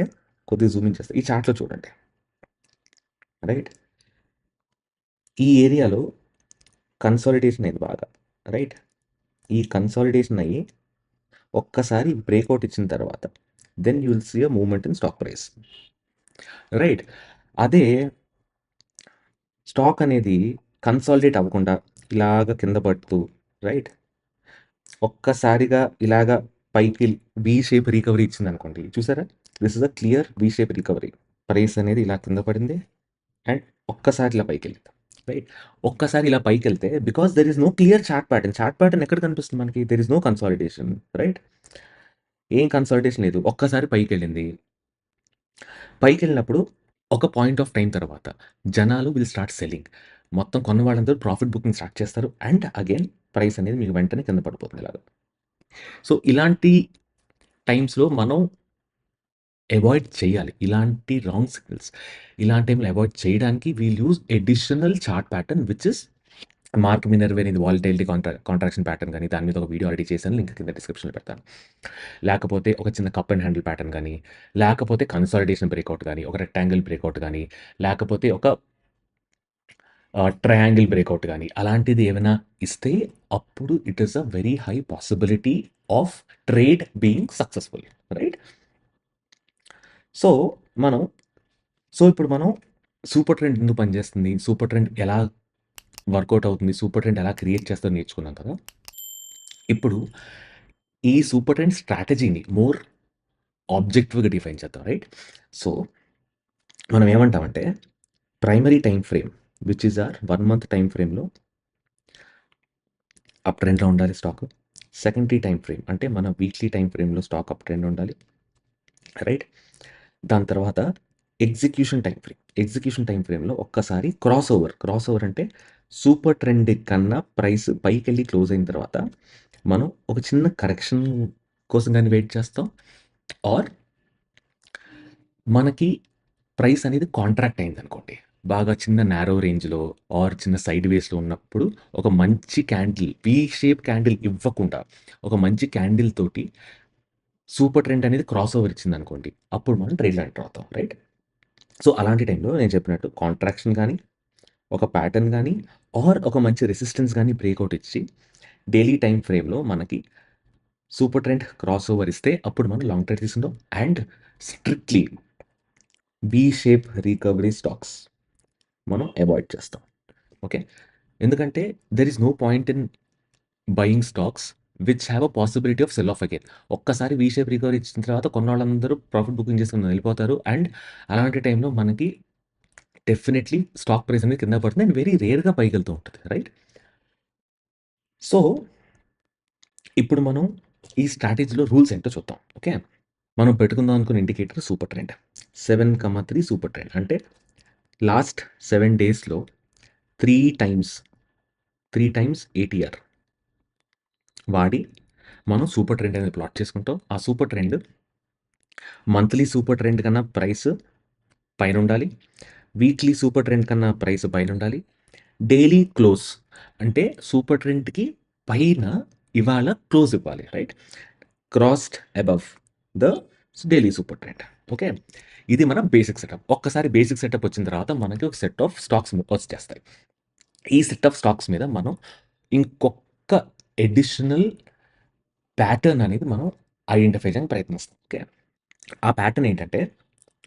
కొద్దిగా జూమ్ ఇన్ చేస్తా. ఈ చార్ట్‌లో చూడండి. రైట్? ఈ ఏరియాలో కన్సాలిడేషన్ అయింది బాగా. రైట్? ఈ కన్సాలిడేషన్ అయ్యి ఒక్కసారి బ్రేకౌట్ ఇచ్చిన తర్వాత then you will see a movement in stock price. Right? అదే స్టాక్ అనేది కన్సాలిడేట్ అవ్వకుండా ఇలాగ కింద పడుతూ రైట్? ఒక్కసారిగా ఇలాగ పైకి వి షేప్ రికవరీ ఇచ్చిందనుకోండి. చూసారా? This is a clear V shape recovery. Price అనేది ఇలా కింద పడింది. అండ్ ఒక్కసారి ఇలా పైకెళ్ళింది. రైట్? ఒక్కసారి ఇలా పైకెళ్తే because there is no clear chart pattern. Chart pattern ఎక్కడ కనిపిస్తుంది మనకి? There is no consolidation. Right? ఏం కన్సాలిడేషన్ లేదు. ఒక్కసారి పైకెళ్ళింది. పైకెళ్ళినప్పుడు ఒక పాయింట్ ఆఫ్ టైమ్ తర్వాత జనాలు విల్ స్టార్ట్ సెల్లింగ్. మొత్తం కొన్న వాళ్ళందరూ ప్రాఫిట్ బుకింగ్ స్టార్ట్ చేస్తారు. అండ్ అగైన్ ప్రైస్ అనేది మీకు వెంటనే కింద పడిపోతుంది ఇలాగ. సో, ఇలాంటి టైమ్స్‌లో మనం అవాయిడ్ చేయాలి. ఇలాంటి రాంగ్ సిగ్నల్స్. ఇలాంటి టైంలో అవాయిడ్ చేయడానికి we'll use additional chart pattern which is Mark Minervini అనేది వాలటైలిటీ కాంట్రాక్షన్ ప్యాటర్న్ గాని, దాని మీద ఒక వీడియో ఆల్రెడీ చేశాను. లింక్ కింద డిస్క్రిప్షన్‌లో పెడతాను. లేకపోతే ఒక చిన్న కప్ అండ్ హ్యాండిల్ ప్యాటర్న్ గాని, లేకపోతే కన్సాలిడేషన్ బ్రేకౌట్ గాని, ఒక రెక్టాంగిల్ బ్రేకౌట్ గాని, లేకపోతే ఒక ట్రయాంగిల్ బ్రేకౌట్ గాని, అలాంటిది ఏమైనా ఇస్తే అప్పుడు it is a very high possibility of trade being successful. Right? So, మనం ఇప్పుడు మనం సూపర్ ట్రెండ్ ఎందుకు పనిచేస్తుంది? సూపర్ ట్రెండ్ ఎలా వర్కౌట్ అవుతుంది? సూపర్ ట్రెండ్ ఎలా క్రియేట్ చేస్తారో నేర్చుకున్నాం కదా! ఇప్పుడు ఈ సూపర్ ట్రెండ్ స్ట్రాటజీని మోర్ ఆబ్జెక్టివ్‌గా డిఫైన్ చేద్దాం. రైట్? సో, మనం ఏమంటామంటే primary time frame which is our 1 month time ఫ్రేమ్‌లో అప్ ట్రెండ్‌లో ఉండాలి స్టాకు. సెకండరీ టైమ్ ఫ్రేమ్ అంటే మన వీక్లీ టైమ్ ఫ్రేమ్‌లో స్టాక్ అప్ ట్రెండ్ ఉండాలి. రైట్? దాని తర్వాత execution time frame. Execution time ఫ్రేమ్‌లో ఒక్కసారి క్రాస్ ఓవర్ అంటే సూపర్ ట్రెండ్ కన్నా ప్రైస్ పైకెళ్ళి క్లోజ్ అయిన తర్వాత మనం ఒక చిన్న కరెక్షన్ కోసం గాని వెయిట్ చేస్తాం. ఆర్ మనకి ప్రైస్ అనేది కాంట్రాక్ట్ అయిందనుకోండి. బాగా చిన్న నారో రేంజ్‌లో ఆర్ చిన్న సైడ్ వేస్‌లో ఉన్నప్పుడు ఒక మంచి క్యాండిల్ వి షేప్ క్యాండిల్ ఇవ్వకుండా ఒక మంచి క్యాండిల్ తోటి సూపర్ ట్రెండ్ అనేది క్రాస్ ఓవర్ ఇచ్చిందనుకోండి. అప్పుడు మనం ట్రేడ్‌లో ఎంటర్ అవుతాం. రైట్? సో, అలాంటి టైంలో నేను చెప్పినట్టు కాంట్రాక్షన్ గాని, ఒక ప్యాటర్న్ గాని, ఆర్ ఒక మంచి రెసిస్టెన్స్ గాని బ్రేకౌట్ ఇచ్చి డైలీ టైమ్ ఫ్రేమ్‌లో మనకి సూపర్ ట్రెండ్ క్రాస్ ఓవర్ ఇస్తే అప్పుడు మనం లాంగ్ ట్రేడ్ తీసుకుంటాం. And strictly V shape recovery stocks మనం అవాయిడ్ చేస్తాం. ఓకే. ఎందుకంటే there is no point in buying stocks which have a possibility of sell off again. ఒక్కసారి వి షేప్ రికవరీ ఇచ్చిన తర్వాత కొన్నోళ్ళందరూ ప్రాఫిట్ బుకింగ్ చేసుకొని వెళ్ళిపోతారు. అండ్ అలాంటి టైంలో మనకి డెఫినెట్లీ స్టాక్ ప్రైస్ అనేది కింద పడుతుంది అండ్ వెరీ రేర్‌గా పైకెళ్తూ ఉంటది. రైట్? సో, ఇప్పుడు మనం ఈ స్ట్రాటజీలో రూల్స్ ఏంటో చూద్దాం. ఓకే. మనం పెట్టుకుందాం అనుకున్న indicator super trend. 7,3 super trend. అంటే లాస్ట్ 7 డేస్‌లో 3 టైమ్స్, 3 టైమ్స్ ఏటీఆర్ వాడి మనం సూపర్ ట్రెండ్ అనేది ప్లాట్ చేసుకుంటాం. ఆ super trend monthly super trend కన్నా ప్రైస్ పైనుండాలి. వీక్లీ సూపర్ ట్రెండ్ కన్నా ప్రైస్ పైనుండాలి. డైలీ క్లోజ్ అంటే సూపర్ ట్రెండ్‌కి పైన ఇవాళ క్లోజ్ ఇవ్వాలి. Right? Crossed above the daily super trend. Okay. ఇది మన బేసిక్ సెటప్. ఒక్కసారి బేసిక్ సెటప్ వచ్చిన తర్వాత మనకి ఒక సెట్ ఆఫ్ స్టాక్స్ వచ్చేస్తాయి. ఈ సెట్ ఆఫ్ స్టాక్స్ మీద మనం ఇంకొక అడిషనల్ ప్యాటర్న్ అనేది మనం ఐడెంటిఫై చేయడానికి ప్రయత్నిస్తాం. ఓకే. ఆ ప్యాటర్న్ ఏంటంటే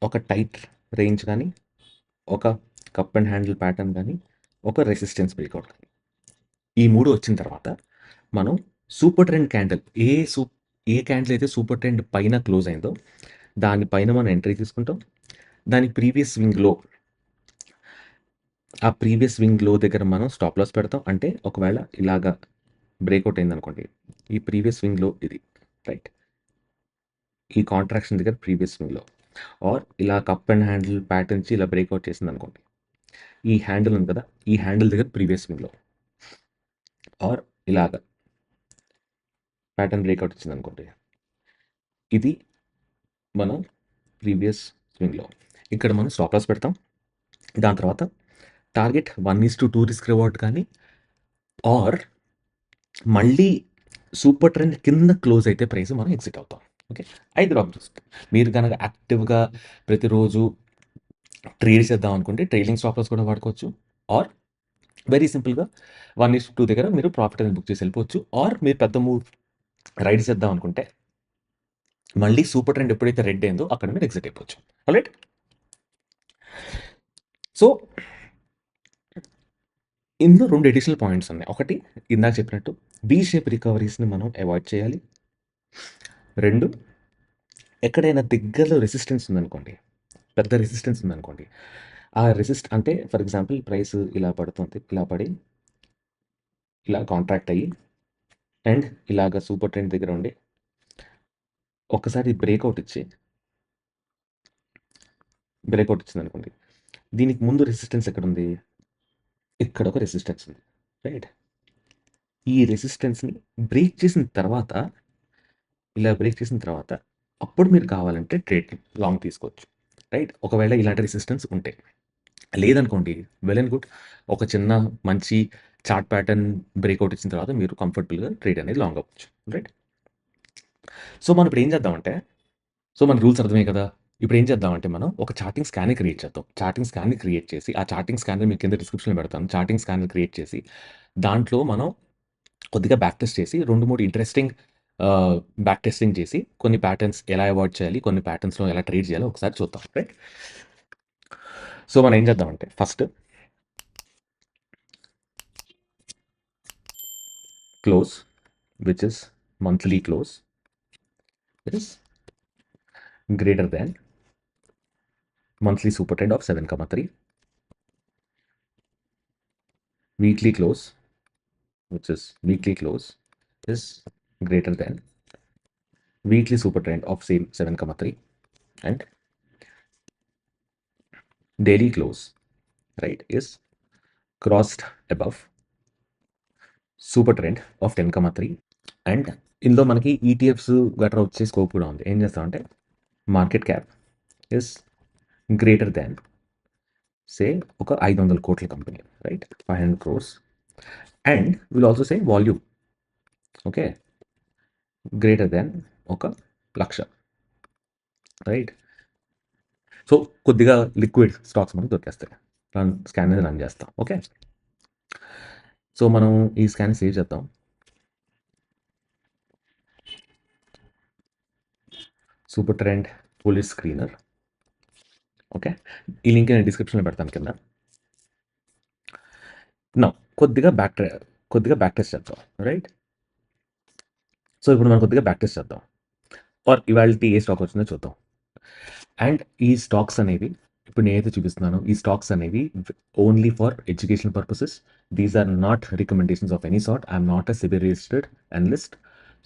ఒక టైట్ రేంజ్ కానీ, ఒక కప్ అండ్ హ్యాండిల్ ప్యాటర్న్ కానీ, ఒక రెసిస్టెన్స్ బ్రేక్అవుట్ కానీ. ఈ 3 వచ్చిన తర్వాత మనం సూపర్ ట్రెండ్ క్యాండిల్ ఏ క్యాండిల్ అయితే సూపర్ ట్రెండ్ పైన క్లోజ్ అయిందో దాని పైన మనం ఎంట్రీ తీసుకుంటాం. దాని ప్రీవియస్ స్వింగ్‌లో ఆ ప్రీవియస్ స్వింగ్ లో దగ్గర మనం స్టాప్ లాస్ పెడతాం. అంటే ఒకవేళ ఇలాగా బ్రేక్అవుట్ అయిందనుకోండి, ఈ ప్రీవియస్ స్వింగ్లో ఇది రైట్, ఈ కాంట్రాక్షన్ దగ్గర ప్రీవియస్ స్వింగ్లో ఆర్ ఇలా కప్ అండ్ హ్యాండిల్ ప్యాటర్న్ నుంచి ఇలా బ్రేక్అవుట్ చేసింది అనుకోండి, ఈ హ్యాండిల్ ఉంది కదా, ఈ హ్యాండిల్ దగ్గర ప్రీవియస్ స్వింగ్లో ఆర్ ఇలాగా ప్యాటర్న్ బ్రేక్అవుట్ ఇచ్చింది అనుకోండి, ఇది మనం ప్రీవియస్ స్వింగ్లో ఇక్కడ మనం స్టాప్ లాస్ పెడతాం. దాని తర్వాత టార్గెట్ 1:2 రిస్క్ రివార్డ్ కానీ ఆర్ మళ్ళీ సూపర్ ట్రెండ్ కింద క్లోజ్ అయితే ప్రైస్ మనం ఎగ్జిట్ అవుతాం. ఓకే. 5 ఆప్షన్స్. మీరు కనుక యాక్టివ్‌గా ప్రతిరోజు ట్రేడ్ చేద్దాం అనుకుంటే ట్రైలింగ్ స్టాప్ లాస్ కూడా వాడుకోవచ్చు. ఆర్ వెరీ సింపుల్‌గా 1:2 దగ్గర మీరు ప్రాఫిట్ అనేది బుక్ చేసి వెళ్ళిపోవచ్చు. ఆర్ మీరు పెద్ద మూవ్ రైడ్ చేద్దాం అనుకుంటే మళ్ళీ సూపర్ ట్రెండ్ ఎప్పుడైతే రెడ్ అయిందో అక్కడ మీరు ఎగ్జిట్ అయిపోవచ్చు. ఆల్రైట్. సో ఇందులో 2 అడిషనల్ పాయింట్స్ ఉన్నాయి. ఒకటి ఇందాక చెప్పినట్టు వి షేప్ రికవరీస్‌ని మనం అవాయిడ్ చేయాలి. 2 ఎక్కడైనా దగ్గరలో రెసిస్టెన్స్ ఉందనుకోండి, పెద్ద రెసిస్టెన్స్ ఉందనుకోండి, ఆ అంటే ఫర్ ఎగ్జాంపుల్ ప్రైస్ ఇలా పడుతుంది, ఇలా పడి ఇలా కాంట్రాక్ట్ అయ్యి అండ్ ఇలాగ సూపర్ ట్రెండ్ దగ్గర ఉండి ఒక్కసారి బ్రేక్అవుట్ ఇచ్చిందనుకోండి, దీనికి ముందు రెసిస్టెన్స్ ఎక్కడుంది? ఇక్కడ ఒక రెసిస్టెన్స్ ఉంది. రైట్? ఈ రెసిస్టెన్స్‌ని బ్రేక్ చేసిన తర్వాత, ఇలా బ్రేక్ చేసిన తర్వాత అప్పుడు మీరు కావాలంటే ట్రేడ్ లాంగ్ తీసుకోవచ్చు. రైట్? ఒకవేళ ఇలాంటి రెసిస్టెన్స్ ఉంటే. లేదనుకోండి, వెల్ అండ్ గుడ్. ఒక చిన్న మంచి చార్ట్ ప్యాటర్న్ బ్రేక్అవుట్ ఇచ్చిన తర్వాత మీరు కంఫర్టబుల్‌గా ట్రేడ్ అనేది లాంగ్ అవ్వచ్చు. రైట్? సో, మనం ఇప్పుడు ఏం చేద్దామంటే, మన రూల్స్ అర్థమయ్యాయి కదా! ఇప్పుడు ఏం చేద్దామంటే మనం ఒక చార్టింగ్ స్కానర్ క్రియేట్ చేద్దాం. చార్టింగ్ స్కానర్ క్రియేట్ చేసి, ఆ చార్టింగ్ స్కానర్ మీకు కింద డిస్క్రిప్షన్‌లో పెడతాను. చార్టింగ్ స్కానర్ క్రియేట్ చేసి, దాంట్లో మనం కొద్దిగా బ్యాక్ టెస్ట్ చేసి 2, 3 ఇంట్రెస్టింగ్ బ్యాక్ టెస్టింగ్ చేసి, కొన్ని ప్యాటర్న్స్ ఎలా అవాయిడ్ చేయాలి, కొన్ని ప్యాటర్న్స్‌లో ఎలా ట్రేడ్ చేయాలో ఒకసారి చూద్దాం. రైట్? సో, మనం ఏం చేద్దామంటే first close which is monthly close is greater than monthly super trend of 7,3. Weekly close, which is weekly close, is greater than weekly super trend of same 7,3. And daily close, right, is crossed above super trend of 10,3. And ఇందులో మనకి ETFs గట్రా వచ్చే scope కూడా ఉంది. ఏం చేస్తామంటే market cap is greater than say ఒక 500 కోట్ల company, right, 500 crores. And will also say volume, okay, greater than ఒక 1,00,000, రైట్. సో కొద్దిగా లిక్విడ్ స్టాక్స్ మనకు దొరికేస్తాయి. స్కాన్ అనేది రన్ చేస్తాం. ఓకే. సో మనం ఈ స్కాన్ సేవ్ చేద్దాం. సూపర్ ట్రెండ్ పోలీస్ స్క్రీనర్. ఓకే. ఈ లింక్ నేను డిస్క్రిప్షన్లో పెడతాను కింద. నౌ కొద్దిగా బ్యాక్ టెస్ట్ చేద్దాం. రైట్? సో, ఇప్పుడు మనం కొద్దిగా బ్యాక్ టెస్ట్ చేద్దాం. ఆర్ ఇవాల్టి ఏ స్టాక్ వచ్చిందో చూద్దాం. అండ్ ఈ స్టాక్స్ అనేవి ఇప్పుడు నేనైతే చూపిస్తున్నానో ఈ స్టాక్స్ అనేవి only for educational purposes. These are not recommendations of any sort. I'm not a SEBI registered analyst.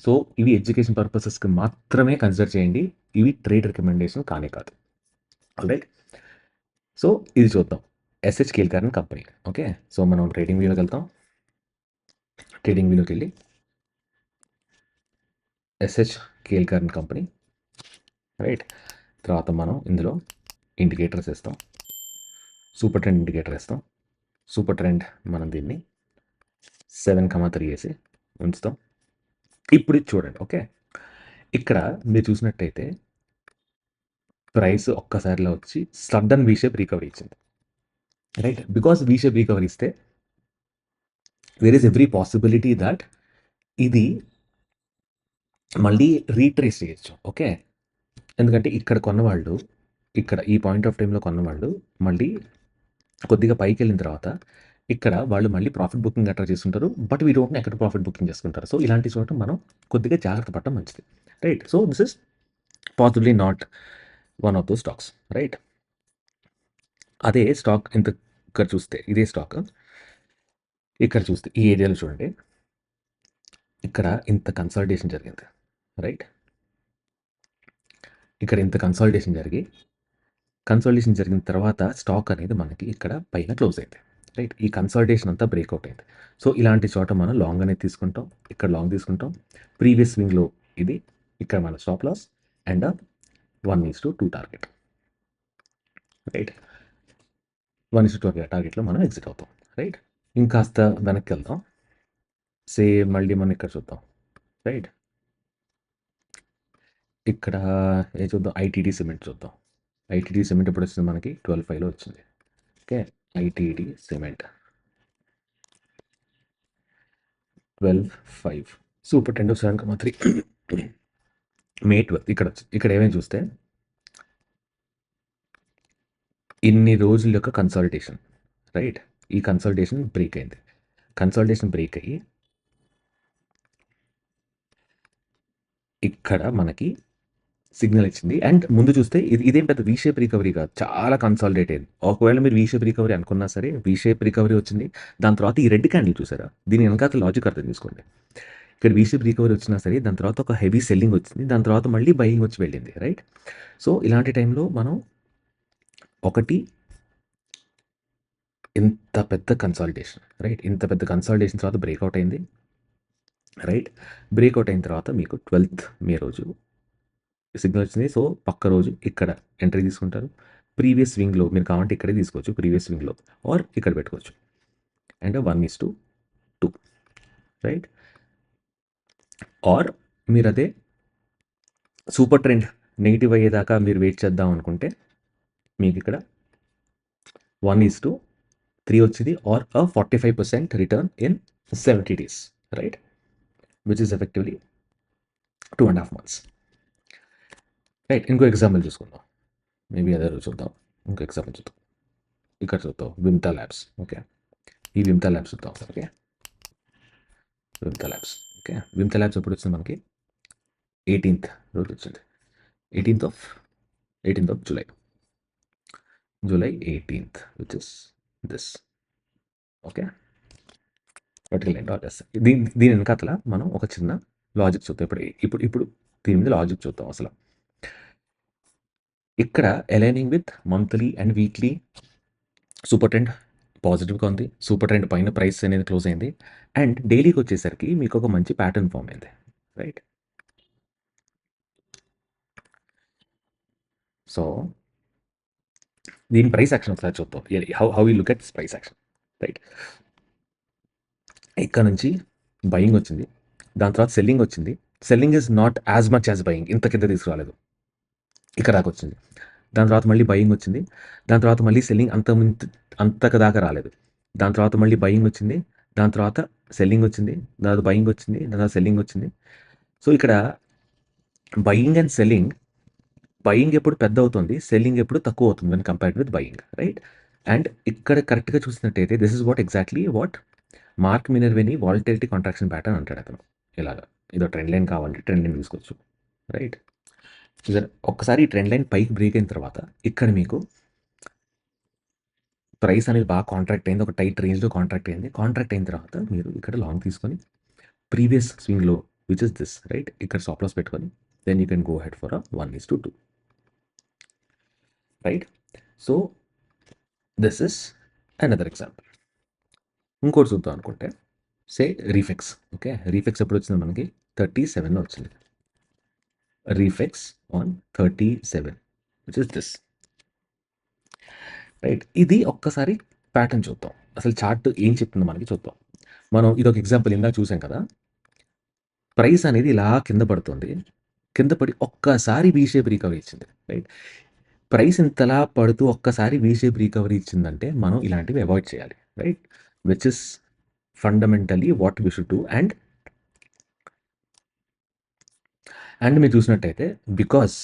So ఇవి ఎడ్యుకేషన్ పర్పసెస్కి మాత్రమే కన్సిడర్ చేయండి. ఇవి ట్రేడ్ రికమెండేషన్ కానే కాదు. ఆల్రైట్. సో ఇది చూద్దాం. SH Kelkar company. Okay, so మనం ట్రేడింగ్ వ్యూలోకి వెళ్తాం. ట్రేడింగ్ వ్యూలోకి వెళ్ళి ఎస్హెచ్ కేల్కర్ కంపెనీ. రైట్. తర్వాత మనం ఇందులో ఇండికేటర్స్ ఇస్తాం. సూపర్ ట్రెండ్ ఇండికేటర్ ఇస్తాం. సూపర్ ట్రెండ్ మనం దీన్ని 7,3 వేసి ఉంచుతాం. ఇప్పుడు ఇది చూడండి. ఓకే, ఇక్కడ మీరు చూసినట్టయితే ప్రైస్ ఒక్కసారిలో వచ్చి సడన్ వీ షేప్ రికవరీ ఇచ్చింది. Right? Because V shape recovery ఇస్తే there is every possibility that ఇది మళ్ళీ రీట్రేస్ చేయొచ్చు. ఓకే, ఎందుకంటే ఇక్కడ కొన్నవాళ్ళు, ఇక్కడ ఈ పాయింట్ ఆఫ్ టైంలో కొన్నవాళ్ళు మళ్ళీ కొద్దిగా పైకి వెళ్ళిన తర్వాత ఇక్కడ వాళ్ళు మళ్ళీ ప్రాఫిట్ బుకింగ్ అట్లా చేస్తుంటారు. బట్ వీ డోంట్ నో ఎక్కడ ప్రాఫిట్ బుకింగ్ చేసుకుంటారు. సో ఇలాంటి చోట మనం కొద్దిగా జాగ్రత్త పడటం మంచిది. Right? So this is possibly not one of though stocks. Right? అదే స్టాక్ ఇంత ఇక్కడ చూస్తే, ఇదే స్టాక్ ఇక్కడ చూస్తే ఈ ఏరియాలో చూడండి, ఇక్కడ ఇంత కన్సాలిడేషన్ జరిగింది. రైట్? ఇక్కడ ఇంత కన్సాలిడేషన్ జరిగిన తర్వాత స్టాక్ అనేది మనకి ఇక్కడ పైన క్లోజ్ అయింది. రైట్? ఈ కన్సాలిడేషన్ అంతా బ్రేక్అవుట్ అయింది. సో ఇలాంటి చోట మనం లాంగ్ అనేది తీసుకుంటాం. ఇక్కడ లాంగ్ తీసుకుంటాం. ప్రీవియస్ స్వింగ్లో ఇది, ఇక్కడ మన stop loss and 1:2 target. Right? 1:2 టార్గెట్లో మనం ఎగ్జిట్ అవుతాం. రైట్? ఇంకాస్త వెనక్కి వెళ్దాం. మళ్ళీ మనం ఇక్కడ చూద్దాం. రైట్? ఇక్కడ చూద్దాం, ఐటీడీ సిమెంట్ చూద్దాం. ఐటీడీ సిమెంట్ ఎప్పుడు వచ్చింది మనకి? 12.5లో వచ్చింది. Okay, ITD cement 12.5. Super trend 7,3. మే 12 ఇక్కడ ఏమేమి చూస్తే ఇన్ని రోజుల యొక్క కన్సల్టేషన్. రైట్? ఈ కన్సల్టేషన్ బ్రేక్ అయింది. కన్సల్టేషన్ బ్రేక్ అయ్యి ఇక్కడ మనకి సిగ్నల్ ఇచ్చింది. అండ్ ముందు చూస్తే ఇదేం పెద్ద వీ షేప్ రికవరీ కాదు, చాలా కన్సాలిడేట్ అయింది. ఒకవేళ మీరు వీ షేప్ రికవరీ అనుకున్నా సరే, వీ షేప్ రికవరీ వచ్చింది. దాని తర్వాత ఈ రెడ్ క్యాండిల్ చూసారా, దీని వెనకాల లాజిక్ అర్థం చేసుకోండి. ఇక్కడ వీ షేప్ రికవరీ వచ్చినా సరే, దాని తర్వాత ఒక హెవీ సెల్లింగ్ వచ్చింది, దాని తర్వాత మళ్ళీ బయింగ్ వచ్చి వెళ్ళింది. రైట్? సో ఇలాంటి టైంలో మనం ఒకటి ఇంత పెద్ద కన్సాలిడేషన్, రైట్, ఇంత పెద్ద కన్సాలిడేషన్ తర్వాత బ్రేక్అవుట్ అయింది. రైట్? బ్రేక్అవుట్ అయిన తర్వాత మీకు 12th మే రోజు సిగ్నల్ వచ్చింది. సో పక్క రోజు ఇక్కడ ఎంట్రీ తీసుకుంటారు. ప్రీవియస్ స్వింగ్లో మీరు కావాలంటే ఇక్కడే తీసుకోవచ్చు, ప్రీవియస్ స్వింగ్లో, ఆర్ ఇక్కడ పెట్టుకోవచ్చు. అండ్ 1:2. రైట్? ఆర్ మీరు అదే సూపర్ ట్రెండ్ నెగిటివ్ అయ్యేదాకా మీరు వెయిట్ చేద్దాం అనుకుంటే మీకు ఇక్కడ 1:3 వచ్చింది, or 45% return in 70 days. Right? Which is effectively 2.5 months. Right? ఇంకో ఎగ్జాంపుల్ చూసుకుందాం. మేబీ అదే రోజు చూద్దాం. ఇంకో ఎగ్జాంపుల్ చూద్దాం. ఇక్కడ చూద్దాం, విమ్తా ల్యాబ్స్. ఓకే, ఈ విమ్తా ల్యాబ్స్ చూద్దాం. Okay, Vimta labs. Okay, Vimta labs ఎప్పుడు వచ్చింది మనకి? 18th రోజు వచ్చింది. 18th of July. July 18th, which is this. Okay, vertical line draw చేస్తాం. దీని వెనకాతల మనం ఒక చిన్న లాజిక్ చూద్దాం. ఇప్పుడు దీని మీద లాజిక్ చూద్దాం. అసలు ఇక్కడ aligning with monthly and weekly super trend పాజిటివ్గా ఉంది. సూపర్ ట్రెండ్ పైన ప్రైస్ అనేది క్లోజ్ అయింది. అండ్ డైలీకి వచ్చేసరికి మీకు ఒక మంచి ప్యాటర్న్ ఫామ్ అయింది. రైట్? సో దీని ప్రైస్ యాక్షన్ ఒకసారి చూద్దాం. How you look at price action. Right? ఇక్కడ నుంచి బయింగ్ వచ్చింది, దాని తర్వాత సెల్లింగ్ వచ్చింది. Selling is not as much as buying, ఇంత కింద తీసుకురాలేదు, ఇక్కడ దాకా వచ్చింది. దాని తర్వాత మళ్ళీ బయింగ్ వచ్చింది, దాని తర్వాత మళ్ళీ సెల్లింగ్ అంతకు దాకా రాలేదు. దాని తర్వాత మళ్ళీ బయింగ్ వచ్చింది, దాని తర్వాత సెల్లింగ్ వచ్చింది, దాని తర్వాత బయింగ్ వచ్చింది, దాని తర్వాత సెల్లింగ్ వచ్చింది. సో ఇక్కడ బయింగ్ అండ్ సెల్లింగ్, బయింగ్ ఎప్పుడు పెద్ద అవుతుంది, సెల్లింగ్ ఎప్పుడు తక్కువ అవుతుంది when compared with buying. Right? And ఇక్కడ కరెక్ట్‌గా చూసినట్టయితే this is what exactly what Mark Minervini volatility contraction pattern అంటాడు అతను. ఇలాగా. ఇదో ట్రెండ్ లైన్ కావాలంటే ట్రెండ్ లైన్ తీసుకోవచ్చు. రైట్. చూసారా? ఒక్కసారి ఈ ట్రెండ్ లైన్ పైకి బ్రేక్ అయిన తర్వాత ఇక్కడ మీకు ప్రైస్ అనేది బాగా కాంట్రాక్ట్ అయింది. ఒక టైట్ రేంజ్‌లో కాంట్రాక్ట్ అయింది. కాంట్రాక్ట్ అయిన తర్వాత మీరు ఇక్కడ లాంగ్ తీసుకొని ప్రీవియస్ స్వింగ్‌లో విచ్ ఇస్ దిస్ రైట్. ఇక్కడ స్టాప్ లాస్ పెట్టుకొని then you can go ahead for 1:2 right. So this is another example. ఇంకోటి చూద్దాం అనుకుంటే సే రీఫెక్స్. ఓకే. రీఫెక్స్ ఎప్పుడొచ్చింది మనకి? 37లో వచ్చింది. Refex on 37 which is this. Right. ఇది ఒక్కసారి ప్యాటర్న్ చూద్దాం. అసలు చార్ట్ ఏం చెప్తుందో మనకి చూద్దాం. మనం ఇదొక ఎగ్జాంపుల్ ఇందాక చూసాం కదా! ప్రైస్ అనేది ఇలా కింద పడుతుంది. కింద పడి ఒక్కసారి వి షేప్ రికవరీ ఇచ్చింది. రైట్. ప్రైస్ ఇంతలా పడుతూ ఒక్కసారి వి షేప్ రికవరీ ఇచ్చిందంటే మనం ఇలాంటివి అవాయిడ్ చేయాలి. Right. Which is fundamentally what we should do. And మీరు చూసినట్టయితే బికాస్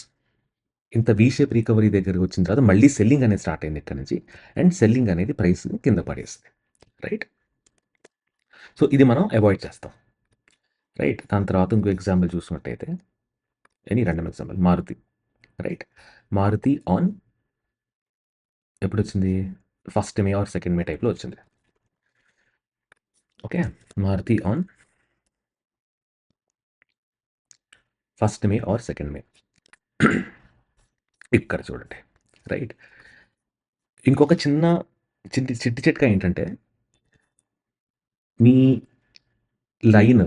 ఇంత వి షేప్ రికవరీ దగ్గరికి వచ్చిన తర్వాత మళ్ళీ సెల్లింగ్ అనేది స్టార్ట్ అయింది ఇక్కడ నుంచి. అండ్ సెల్లింగ్ అనేది ప్రైస్‌ని కింద పడేస్తుంది. రైట్. సో ఇది మనం అవాయిడ్ చేస్తాం. రైట్. దాని తర్వాత ఇంకో ఎగ్జాంపుల్ చూసినట్టయితే any random example Maruti. Right. Maruti on ఎప్పుడొచ్చింది? First May or second May టైప్‌లో వచ్చింది. Okay. Maruti on first May or second May. ఇక్కడ చూడండి. రైట్. ఇంకొక చిట్టి చిట్కా ఏంటంటే మీ లైన్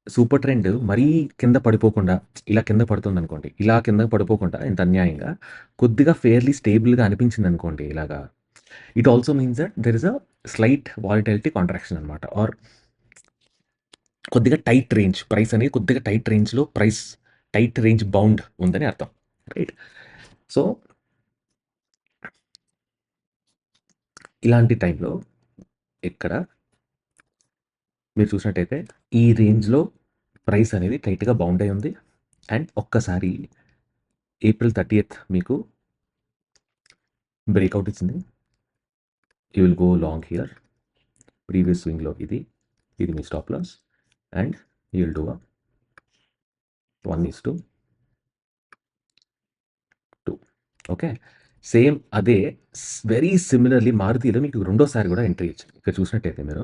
సూపర్ ట్రెండ్ మరీ కింద పడిపోకుండా ఇలా కింద పడుతుందనుకోండి. ఇలా కింద పడిపోకుండా ఇంత అన్యాయంగా కొద్దిగా ఫెయిర్‌లీ స్టేబుల్‌గా అనిపించిందనుకోండి ఇలాగా. It also means that there is a slight volatility contraction అనమాట. ఆర్ కొద్దిగా టైట్ రేంజ్ ప్రైస్ అనేది కొద్దిగా టైట్ రేంజ్ బౌండ్ ఉందని అర్థం. రైట్. సో ఇలాంటి టైంలో ఇక్కడ మీరు చూసినట్టయితే ఈ రేంజ్‌లో ప్రైస్ అనేది టైట్‌గా బౌండ్ అయి ఉంది. అండ్ ఒక్కసారి ఏప్రిల్ 30థ్ మీకు బ్రేక్‌ఔట్ ఇచ్చింది. You will go long here. Previous స్వింగ్‌లో ఇది మీ stop loss. And you will do 1:2. Okay. Same అదే వెరీ సిమిలర్‌లీ మారుతిలో మీకు రెండోసారి కూడా ఎంట్రీ ఇచ్చింది. ఇక్కడ చూసినట్టయితే మీరు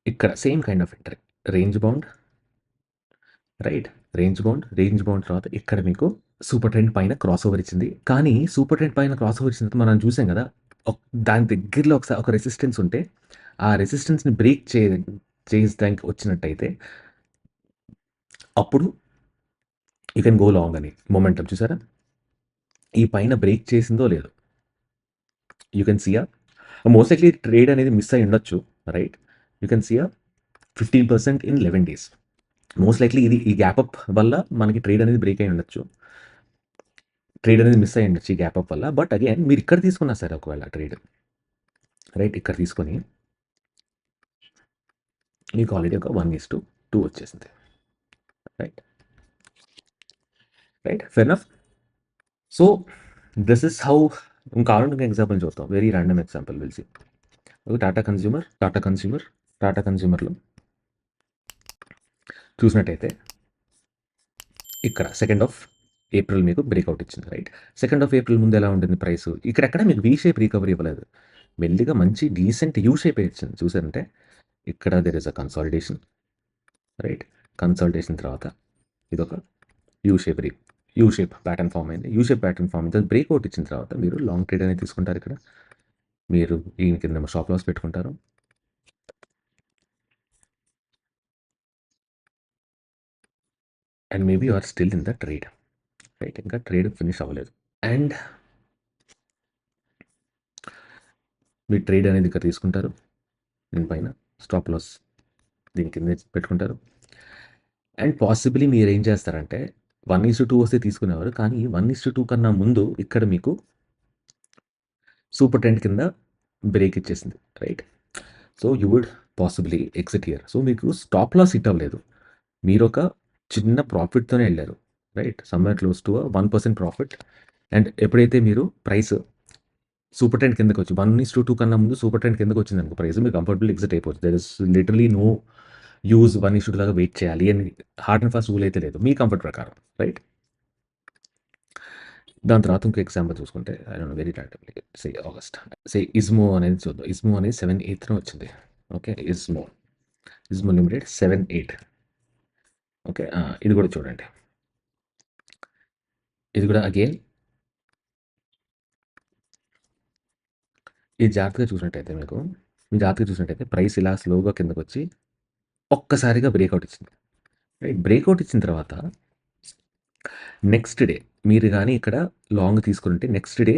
ఇక్కడ same kind of entry. Range bound. Right. Range bound తర్వాత ఇక్కడ మీకు సూపర్ ట్రెండ్ పైన క్రాస్ ఓవర్ ఇచ్చింది. కానీ సూపర్ ట్రెండ్ పైన క్రాస్ ఓవర్ ఇచ్చిన తర్వాత మనం చూసాం కదా! దాని దగ్గరలో ఒక రెసిస్టెన్స్ ఉంటే ఆ రెసిస్టెన్స్‌ని బ్రేక్ చేసేదానికి వచ్చినట్టయితే అప్పుడు యూ కెన్ గో లాంగ్ అని. మొమెంటమ్ చూసారా? ఈ పైన బ్రేక్ చేసిందో లేదో you can see most likely trade అనేది మిస్ అయ్యి ఉండొచ్చు. Right. You can see 15% in 11 days. Most likely ఈ గ్యాప్ అప్ వల్ల మనకి ట్రేడ్ అనేది బ్రేక్ అయ్యి ఉండొచ్చు. ట్రేడ్ అనేది మిస్ అయ్యి ఉండొచ్చు ఈ గ్యాప్ అప్ వల్ల. బట్ అగైన్ మీరు ఇక్కడ తీసుకున్నా సరే ఒకవేళ ట్రేడ్ రైట్ ఇక్కడ తీసుకొని మీకు ఆల్రెడీ ఒక 1:2 వచ్చేసింది. Right. Fair enough. So this is how కావాలంటే ఇంకో ఎగ్జాంపుల్ చూద్దాం. Very random example will see. Tata కన్స్యూమర్‌లో చూసినట్టయితే ఇక్కడ 2 ఏప్రిల్ మీకు బ్రేక్‌ఔట్ ఇచ్చింది. రైట్. 2 ఏప్రిల్ ముందు ఎలా ఉంటుంది ప్రైసు? ఇక్కడెక్కడ మీకు వి షేప్ రికవరీ ఇవ్వలేదు. మెల్లిగా మంచి డీసెంట్ యూ షేపే ఇచ్చింది. చూసారంటే ఇక్కడ there is a consolidation. Right. Consolidation తర్వాత ఇదొక యూ షేప్ ప్యాటర్న్ ఫార్మ్ అయింది. యూ షేప్ ప్యాటర్న్ ఫార్మ్ అయితే బ్రేక్‌ఔట్ ఇచ్చిన తర్వాత మీరు లాంగ్ ట్రేడ్ అనేది తీసుకుంటారు ఇక్కడ. మీరు దీని కింద స్టాప్ లాస్ పెట్టుకుంటారు. And maybe you are still in the trade. Right. ఇంకా ట్రేడ్ ఫినిష్ అవ్వలేదు. అండ్ మీరు ట్రేడ్ అనేది ఇక్కడ తీసుకుంటారు. దీనిపైన స్టాప్ లాస్ దీని కింద పెట్టుకుంటారు. అండ్ పాసిబిలీ మీరేం చేస్తారంటే 1:2 వస్తే తీసుకునేవారు. కానీ 1:2 కన్నా ముందు ఇక్కడ మీకు సూపర్ ట్రెండ్ కింద బ్రేక్ ఇచ్చేసింది. Right. So you would possibly exit here. So మీకు స్టాప్ లాస్ హిట్ అవ్వలేదు. మీరొక చిన్న ప్రాఫిట్‌తోనే ఎళ్లారు. Right. Somewhere close to 1% profit and ఎప్పుడైతే మీరు ప్రైస్ సూపర్ ట్రెండ్ కిందకొచ్చి 1:2 కన్నా ముందు సూపర్ ట్రెండ్ కిందకొచ్చిందనుకో ప్రైస్ మీరు కంఫర్టబుల్లీ ఎగ్జిట్ అయిపోవచ్చు. There is literally no use 1:2 దాకా వెయిట్ చేయాలి అని హార్డ్ అండ్ ఫాస్ట్ రూల్ అయితే లేదు. మీ కంఫర్ట్ ప్రకారం రైట్. దాని తర్వాత ఇంకో ఎగ్జాంపుల్ చూసుకుంటే I don't know very randomly say August. Say Izmo అనేది చూద్దాం. ఇస్మో అనేది 7/8న వచ్చింది. ఓకే. Izmo limited 7/8 okay. ఇది కూడా చూడండి. ఇది కూడా అగైన్ ఇది జాగ్రత్తగా చూసినట్టయితే మీరు జాగ్రత్తగా చూసినట్టయితే ప్రైస్ ఇలా స్లోగా కిందకొచ్చి ఒక్కసారిగా బ్రేక్‌ఔట్ ఇచ్చింది. రైట్. బ్రేక్‌ఔట్ ఇచ్చిన తర్వాత నెక్స్ట్ డే మీరు గాని ఇక్కడ లాంగ్ తీసుకుంటే నెక్స్ట్ డే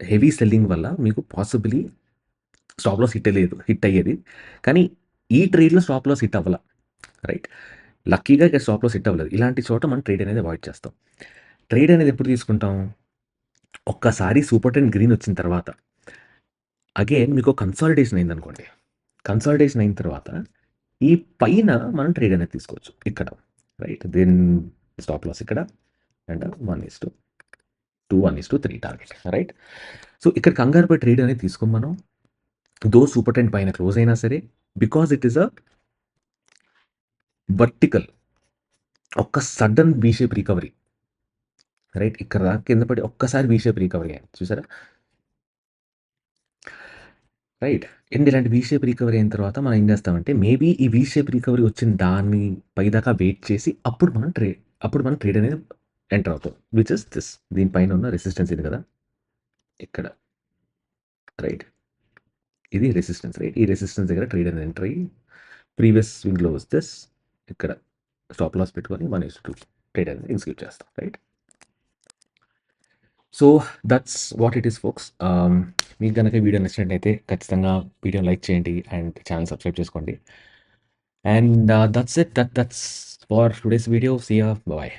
హెవీ సెల్లింగ్ వల్ల మీకు పాసిబిలీ స్టాప్ లాస్ హిట్ అయ్యేది. కానీ ఈ ట్రేడ్‌లో స్టాప్ లాస్ హిట్ అవ్వల. రైట్. లక్కీగా ఇక్కడ స్టాప్ లాస్ హిట్ అవ్వలేదు. ఇలాంటి చోట మనం ట్రేడ్ అనేది అవాయిడ్ చేస్తాం. ట్రేడ్ అనేది ఎప్పుడు తీసుకుంటాం? ఒక్కసారి సూపర్ ట్రెండ్ గ్రీన్ వచ్చిన తర్వాత అగైన్ మీకు కన్సాలిడేషన్ అయిందనుకోండి. కన్సాలిడేషన్ అయిన తర్వాత ఈ పైన మనం ట్రేడ్ అనేది తీసుకోవచ్చు ఇక్కడ. రైట్. దెన్ స్టాప్ లాస్ ఇక్కడ అండ్ 1:2, 1:3 టార్గెట్. రైట్. సో ఇక్కడ కంగారు పడి ట్రేడ్ అనేది తీసుకోం మనం. దో సూపర్ ట్రెండ్ పైన క్లోజ్ అయినా సరే because it is a vertical ఒక్క sudden V shape recovery. Right. ఇక్కడ దాకా కింద పడి ఒక్కసారి వి షేప్ రికవరీ అయింది. చూసారా? రైట్. అండ్ ఇలాంటి వి షేప్ రికవరీ అయిన తర్వాత మనం ఏం చేస్తామంటే మేబీ ఈ వి షేప్ రికవరీ వచ్చిన దాన్ని పైదాకా వెయిట్ చేసి అప్పుడు మనం ట్రేడ్ అనేది ఎంటర్ అవుతాం. Which is this. దీనిపైన ఉన్న రెసిస్టెన్స్ ఇది కదా! ఇక్కడ. రైట్. ఇది రెసిస్టెన్స్. రైట్. ఈ రెసిస్టెన్స్ దగ్గర ట్రేడ్ అనేది ఎంటర్ అయ్యి ప్రీవియస్ స్వింగ్‌లో వస్తే ఇక్కడ స్టాప్ లాస్ పెట్టుకొని 1:2 ట్రేడ్ అనేది ఎగ్జిక్యూట్ చేస్తాం. Right. So that's what it is folks. మీకు గనక వీడియో నచ్చినట్టయితే ఖచ్చితంగా వీడియోని లైక్ చేయండి అండ్ ఛానల్ సబ్స్క్రైబ్ చేసుకోండి. And that's it. That's for today's video. See you. Bye.